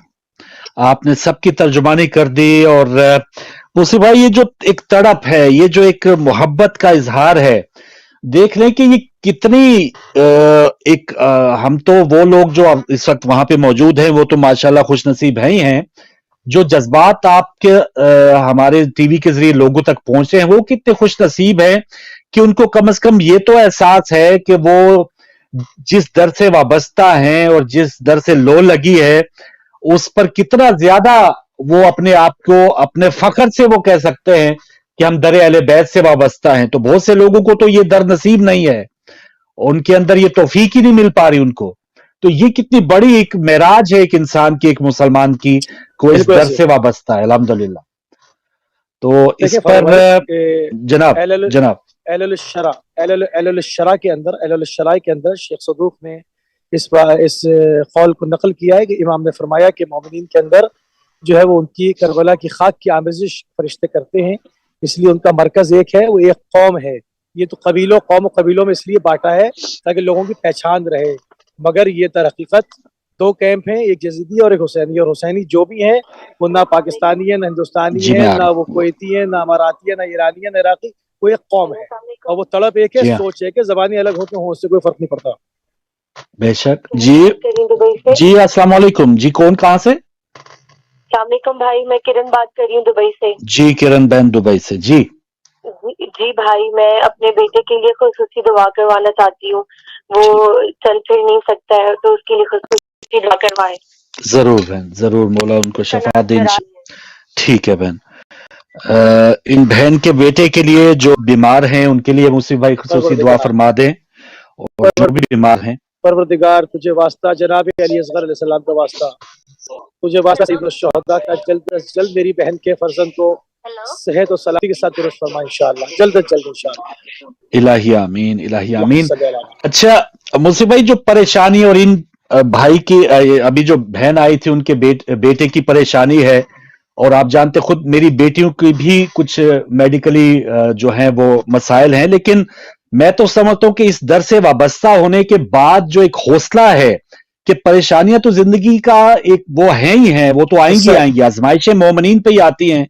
आपने सबकी तर्जुमानी कर दी। और मुसीब भाई ये जो एक तड़प है, ये जो एक मोहब्बत का इजहार है, देख रहे हैं कि ये कितनी हम तो वो लोग जो इस वक्त वहां पे मौजूद हैं वो तो माशाल्लाह खुश नसीब हैं ही हैं। जो जज्बात आपके हमारे टीवी के जरिए लोगों तक पहुंचे हैं वो कितने खुश नसीब हैं कि उनको कम से कम ये तो एहसास है कि वो जिस दर से वाबस्ता हैं और जिस दर से लो लगी है उस पर कितना ज्यादा वो अपने आप को अपने फख्र से वो कह सकते हैं कि हम दर अहले बैत से वाबस्ता हैं। तो बहुत से लोगों को तो ये दर नसीब नहीं है, उनके अंदर ये तौफीक ही नहीं मिल पा रही उनको। तो ये कितनी बड़ी एक मेराज है एक इंसान की, एक मुसलमान की, कोई इस दर से वाबस्ता है अल्हम्दुलिल्लाह। तो इस पर जनाब शरा के अंदर शेख सदूक ने इस कौल को नकल किया है कि इमाम ने फरमाया कि मोमिनीन के अंदर जो है वो उनकी करबला की खाक की आमेज़िश फरिश्ते करते हैं, इसलिए उनका मरकज एक है, वो एक कौम है। ये तो कबीलों में इसलिए बांटा है ताकि लोगों की पहचान रहे। मगर ये तर हकीकत 2 कैंप हैं, एक यजीदी और एक हुसैनी, और हुसैनी जो भी हैं वो ना पाकिस्तानी है, ना हिंदुस्तानी है, ना वो कुवैती है, ना अमाराती है, ना ईरानी है, ना इराकी, वो एक कौम है और वो तड़प एक है, सोच एक है, ज़बानी अलग होते हो उससे कोई फर्क नहीं पड़ता। बेशक जी अस्सलाम वालेकुम जी, कौन कहाँ से? अस्सलाम भाई, मैं किरण बात कर रही हूँ दुबई से। जी किरण बहन दुबई से जी। जी भाई, मैं अपने बेटे के लिए खुसूसी दुआ करवाना चाहती हूँ, वो चल फिर नहीं सकता है तो उसके लिए खुसूसी दुआ करवाएं। जरूर बहन जरूर, मौला उनको शफा दे। ठीक है बहन, इन बहन के बेटे के लिए जो बीमार हैं उनके लिए मुसीब भाई खुसूसी दुआ फरमा दें, और जो भी बीमार हैं परवरदिगार तुझे वास्ता जनाब अली असगर अलैहिस्सलाम का वास्ता, तुझे वास्ता सैयद शुहदा का, जल्द से जल्द मेरी बहन के फर्जंद को सेहत और सलामती के साथ दुरुस्त फरमा इंशाअल्लाह, जल्द से जल्द इंशाअल्लाह। इलाही आमीन, इलाही आमीन। अच्छा मुसीब भाई, जो परेशानी और इन भाई की अभी जो बहन आई थी उनके बेटे की परेशानी है, और आप जानते खुद मेरी बेटियों की भी कुछ मेडिकली जो हैं वो मसाइल हैं, लेकिन मैं तो समझता हूं कि इस दर से वाबस्ता होने के बाद जो एक हौसला है कि परेशानियां तो जिंदगी का एक वो हैं ही हैं, वो तो आएंगी, आजमाइशें मोमिनीन पे ही आती हैं,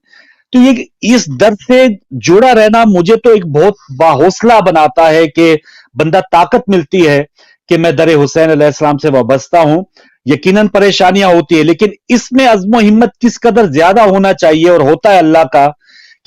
तो ये इस दर से जुड़ा रहना मुझे तो एक बहुत बाहौसला बनाता है कि बंदा ताकत मिलती है कि मैं दर हुसैन अलैहिस्सलाम से वाबस्ता हूं। यकीनन परेशानियां होती है, लेकिन इसमें अज़्म हिम्मत किस कदर ज्यादा होना चाहिए, और होता है अल्लाह का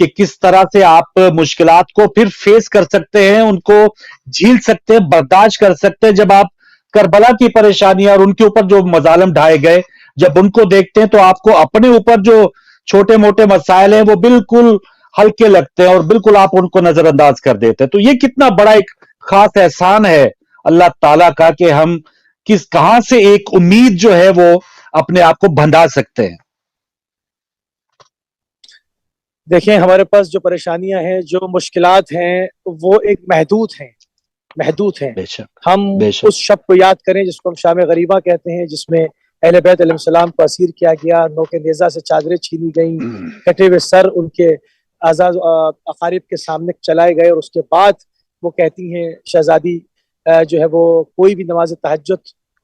कि किस तरह से आप मुश्किलात को फिर फेस कर सकते हैं, उनको झील सकते हैं, बर्दाश्त कर सकते हैं। जब आप करबला की परेशानियां और उनके ऊपर जो मजालम ढाए गए, जब उनको देखते हैं तो आपको अपने ऊपर जो छोटे मोटे मसाइल हैं वो बिल्कुल हल्के लगते हैं और बिल्कुल आप उनको नजरअंदाज कर देते हैं। तो ये कितना बड़ा एक खास एहसान है अल्लाह ताला का कि हम कहां से एक उम्मीद जो है वो अपने आप को बंधा सकते हैं। देखें, हमारे पास जो परेशानियां हैं, जो मुश्किलात हैं, वो एक महदूद हैं। हम उस शब को याद करें जिसको हम शाम गरीबा कहते हैं, जिसमें अहले बैत अलैहिस्सलाम को असीर किया गया, नोके नेज़ा से चादरें छीनी गई, कटे हुए सर उनके आज़ाद अकारिब के सामने चलाए गए, और उसके बाद वो कहती हैं शहजादी जो है वो कोई भी नमाज तहज्जुद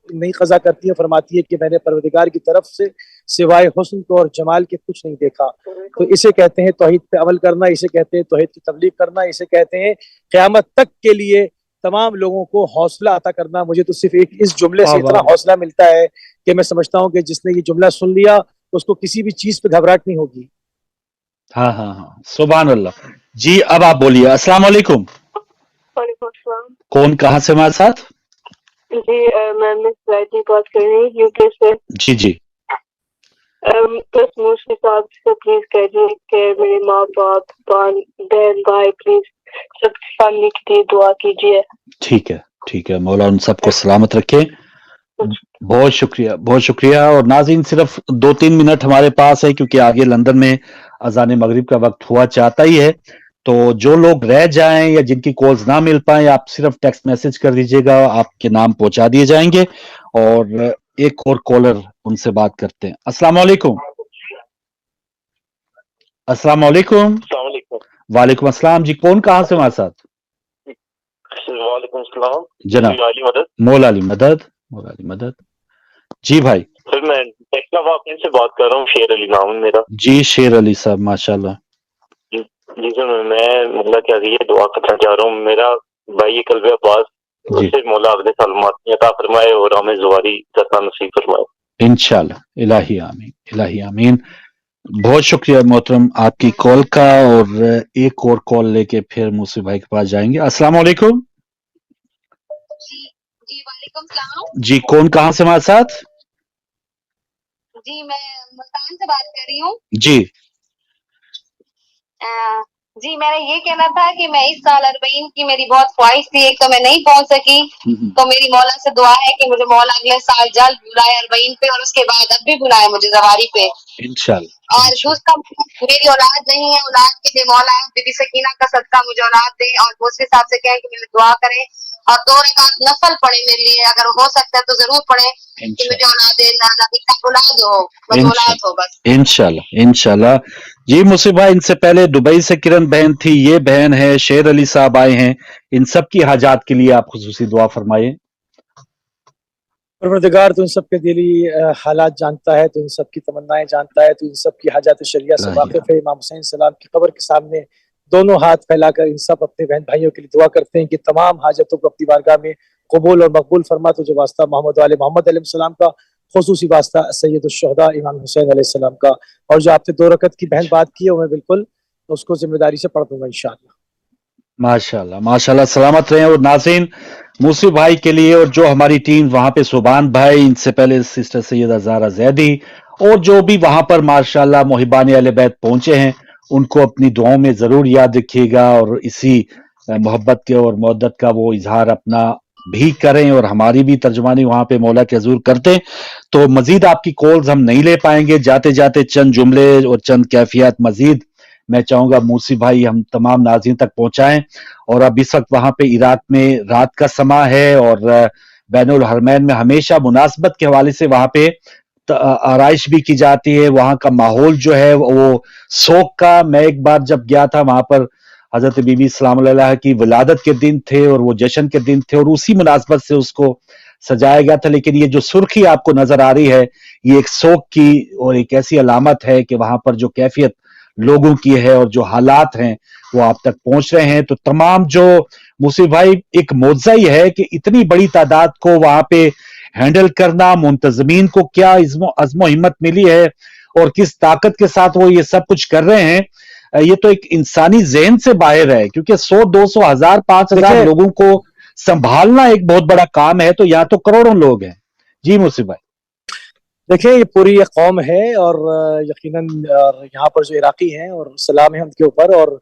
नहीं कज़ा करती है, फरमाती है कि मैंने परवरदिगार की तरफ से सिवाय हुस्न को और जमाल के कुछ नहीं देखा। तो इसे कहते हैं तौहीद पे अमल करना, इसे कहते हैं तौहीद की तबलीग करना, इसे कहते हैं क़यामत तक के लिए तमाम लोगों को हौसला अता करना। मुझे तो सिर्फ एक इस जुमले से इतना हौसला मिलता है कि मैं समझता हूँ कि जिसने ये जुमला सुन लिया उसको किसी भी चीज पे घबराहट नहीं होगी। हाँ हाँ हाँ, सुभान अल्लाह जी। अब आप बोलिए। अस्सलाम वालेकुम। कौन कहाँ से हमारे साथ? जी मैं मिस गायत्री बात कर रही हूँ यूके से। जी जी। बस मुझसे साहब से प्लीज कह दीजिए कि मेरे माँ बाप बहन भाई प्लीज सब फैमिली के लिए दुआ कीजिए। ठीक है ठीक है, मौला उन सबको सलामत रखे। बहुत शुक्रिया बहुत शुक्रिया। और नाज़रीन सिर्फ 2-3 मिनट हमारे पास है क्योंकि आगे लंदन में अज़ान मगरिब का वक्त हुआ चाहता ही है, तो जो लोग रह जाएं या जिनकी कॉल्स ना मिल पाए आप सिर्फ टेक्स्ट मैसेज कर दीजिएगा, आपके नाम पहुंचा दिए जाएंगे। और एक और कॉलर उनसे बात करते हैं। अस्सलाम वालेकुम। अस्सलाम वालेकुम। वालेकुम अस्सलाम जी। कौन कहाँ से हमारे साथ? वालेकुम सलाम जनाब मौला अली मदद। मौला अली मदद जी भाई। सर मैं टेक्नोलॉजी से बात कर रहा हूँ, शेर अली नाम है मेरा। जी शेर अली साहब माशाल्लाह। जी सर मैं मतलब क्या ये दुआ करना चाह रहा हूँ, मेरा भाई ये कल्बे अब्बास, उससे मौला अगले साल माती अता फरमाए और हमें ज़वारी करना नसीब फरमाए इंशाल्लाह। इलाही आमीन इलाही आमीन। बहुत शुक्रिया मोहतरम आपकी कॉल का। और एक और कॉल लेके फिर मूसी भाई के पास जाएंगे। अस्सलाम वालेकुम। जी वालेकुम सलाम जी। कौन कहाँ से हमारे साथ? जी मैं मुल्तान से बात कर रही हूँ। जी जी मैंने ये कहना था कि मैं इस साल 40 की मेरी बहुत ख्वाहिश थी, एक तो मैं नहीं पहुंच सकी, तो मेरी मौला से दुआ है कि मुझे मौला अगले साल जल्द बुलाए 40 पे, और उसके बाद अब भी बुलाए मुझे ज़वारी पे इंशाल्लाह। और दूसरा मेरी औलाद नहीं है, औलाद के लिए मौला बीबी सकीना का सदका मुझे औलाद दे, और दूसरे साहब से कहें कि मुझे दुआ करें और 2 रकात नफल पढ़े मेरे लिए, अगर हो सकता है तो जरूर पढ़े कि मुझे औलाद हो बस इंशाल्लाह इंशाल्लाह। जी मुसीबा, इनसे पहले दुबई से किरण बहन थी, ये बहन है शेर अली साहब आए हैं, इन सब की हाजात के लिए आप खुसूसी दुआ फरमाइए। परवरदिगार तो इन सब के दिली हालात जानता है, तो इन सब की तमन्नाएं जानता है, तो इन सब की हाजात शरिया से वाकिफ है। इमाम हुसैन सलाम की कब्र के सामने दोनों हाथ फैलाकर इन सब अपने बहन भाइयों के लिए दुआ करते हैं कि तमाम हाजतों को अपनी बारगाह में कबूल और मकबूल फरमा। तो जो वास्ता मोहम्मद वाले मोहम्मद अलैहिस्सलाम का, खुसूसी वास्ता सैयदुश्शुहदा इमाम हुसैन अलैहिस्सलाम का, और जो आपने 2 रकत की बहन बात की है, मैं बिल्कुल उसको जिम्मेदारी से पढ़ दूंगा इंशाअल्लाह। माशाल्लाह माशाल्लाह, सलामत रहें। और नाज़रीन, मूसी भाई के लिए और जो हमारी टीम वहां पे, सुबान भाई, इनसे पहले सिस्टर सैयदा ज़ारा ज़ैदी, और जो भी वहां पर माशाल्लाह मुहिबान अहले बैत पहुंचे हैं, उनको अपनी दुआओं में जरूर याद रखिएगा और इसी मोहब्बत के और मौदत का वो इजहार अपना भी करें और हमारी भी तर्जुमानी वहां पे मौला के हजूर करते। तो मजीद आपकी कॉल्स हम नहीं ले पाएंगे, जाते जाते चंद जुमले और चंद कैफियत मजीद मैं चाहूंगा मूसी भाई हम तमाम नाज़रीन तक पहुंचाएं। और अब इस वक्त वहां पे इराक में रात का समा है और बैनुल हरमैन में हमेशा मुनासबत के हवाले से वहां पे आराइश भी की जाती है। वहां का माहौल जो है वो शोक का, मैं एक बार जब गया था वहां पर हजरत बीबी सलाम अलैहा की विलादत के दिन थे और वो जश्न के दिन थे और उसी मुनासबत से उसको सजाया गया था। लेकिन ये जो सुर्खी आपको नजर आ रही है, ये एक शोक की और एक ऐसी अलामत है कि वहां पर जो कैफियत लोगों की है और जो हालात हैं वो आप तक पहुंच रहे हैं। तो तमाम जो मूसी भाई, एक मौजज़ा ही है कि इतनी बड़ी तादाद को वहां पे हैंडल करना, मुंतजमीन को क्या अज़्मो हिम्मत मिली है और किस ताकत के साथ वो ये सब कुछ कर रहे हैं, ये तो एक इंसानी ज़हन से बाहर है। क्योंकि 100, 200, 1000, 5000 लोगों को संभालना एक बहुत बड़ा काम है, तो यहाँ तो करोड़ों लोग हैं। जी मूसी भाई। देखिए, ये पूरी एक कौम है और यकीनन यहाँ पर जो इराकी हैं और सलाम है उनके ऊपर, और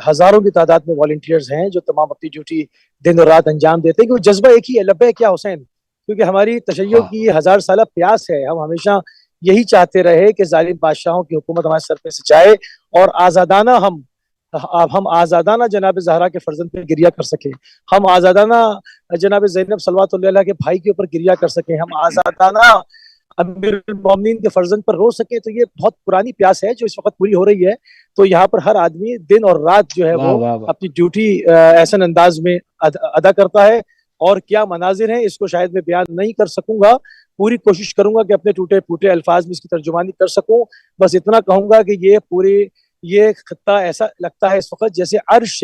हजारों की तादाद में वॉलंटियर्स हैं जो तमाम अपनी ड्यूटी दिन और रात अंजाम देते हैं। क्योंकि जज्बा एक ही है, लब्बैक क्या हुसैन, क्योंकि हमारी तशय्यो की 1000 साल प्यास है। हम हमेशा यही चाहते रहे कि जालिम बादशाहों की हुकूमत हमारे सर पे से जाए और आज़ादाना हम आज़ादाना जनाब ज़हरा के फर्जंद पे गिरिया कर सके, हम आज़ादाना जनाब ज़ैनब सल्लल्लाहु अलैहा के भाई के ऊपर गिरिया कर सके, हम आज़ादाना अमीरुल मोमिनीन के फर्जंद पर रो सके। तो ये बहुत पुरानी प्यास है जो इस वक्त पूरी हो रही है। तो यहाँ पर हर आदमी दिन और रात जो है वो अपनी ड्यूटी ऐसा अंदाज में अदा करता है। और क्या मनाजिर हैं, इसको शायद मैं बयान नहीं कर सकूंगा। पूरी कोशिश करूंगा कि अपने टूटे फूटे अल्फाज में इसकी तर्जुमानी कर सकूं। बस इतना कहूंगा कि ये खत्ता ऐसा लगता है इस वक्त जैसे अर्श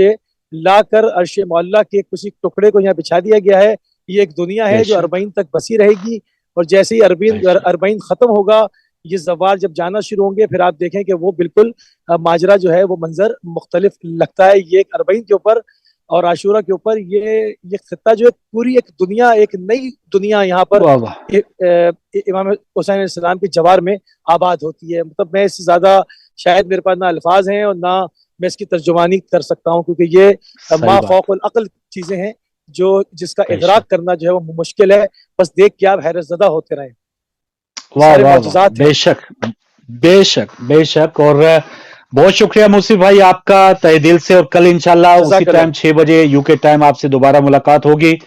लाकर अर्श मौला के किसी टुकड़े को यहाँ बिछा दिया गया है। ये एक दुनिया है जो 40 तक बसी रहेगी, और जैसे ही 40 खत्म होगा, ये ज़वार जब जाना शुरू होंगे, फिर आप देखें कि वो बिल्कुल माजरा जो है वो मंजर मुख्तलिफ लगता है। ये 40 के ऊपर और आशूरा के ऊपर ये खत्ता जो है पूरी एक दुनिया, एक नई दुनिया यहाँ पर इमाम हुसैन अलैहिस्सलाम के जवार में आबाद होती है। मतलब मैं इससे ज्यादा शायद मेरे पास ना अल्फाज हैं और ना मैं इसकी तर्जुमानी कर सकता हूँ, क्योंकि ये मा फौक़ुल अक़ल चीजें हैं जो जिसका इदराक करना जो है वो मुश्किल है। बस देख के आप हैरत ज़दा होते रहें। वाह वाह, बेशक बेशक बेशक। और बहुत शुक्रिया मूसी भाई आपका तहे दिल से। और कल इंशाल्लाह उसी टाइम 6 बजे यूके टाइम आपसे दोबारा मुलाकात होगी।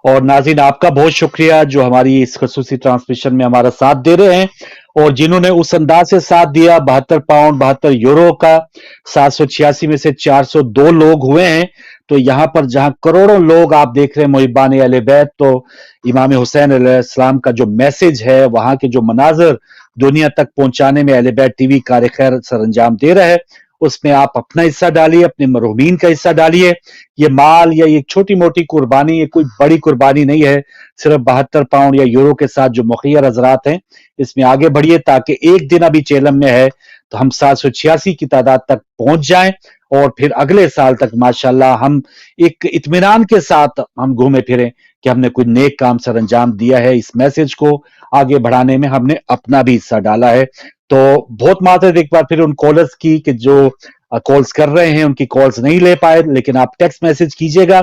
और नाज़रीन आपका बहुत शुक्रिया जो हमारी इस खसूसी ट्रांसमिशन में हमारा साथ दे रहे हैं और जिन्होंने उस अंदाज से साथ दिया। 72 पाउंड 72 यूरो का 786 में से 402 लोग हुए हैं। तो यहाँ पर जहां करोड़ों लोग आप देख रहे हैं मुहिबान अहले बैत, तो इमाम हुसैन अलैहिस्सलाम का जो मैसेज है, वहां के जो मनाजर दुनिया तक पहुंचाने में अहले बैत टीवी कार खैर सरंजाम दे रहा है, उसमें आप अपना हिस्सा डालिए, अपने मरहूमीन का हिस्सा डालिए। ये माल या ये छोटी मोटी कुर्बानी, ये कोई बड़ी कुर्बानी नहीं है। सिर्फ 72 पाउंड या यूरो के साथ जो मुखियर हजरात हैं, इसमें आगे बढ़िए ताकि एक दिन अभी चेलम में है तो हम 786 की तादाद तक पहुंच जाएं और फिर अगले साल तक माशाल्लाह हम एक इत्मीनान के साथ हम घूमे फिरें कि हमने कोई नेक काम सर अंजाम दिया है। इस मैसेज को आगे बढ़ाने में हमने अपना भी हिस्सा डाला है। तो बहुत माजरत एक बार फिर उन कॉलर्स की कि जो कॉल्स कर रहे हैं उनकी कॉल्स नहीं ले पाए, लेकिन आप टेक्स्ट मैसेज कीजिएगा।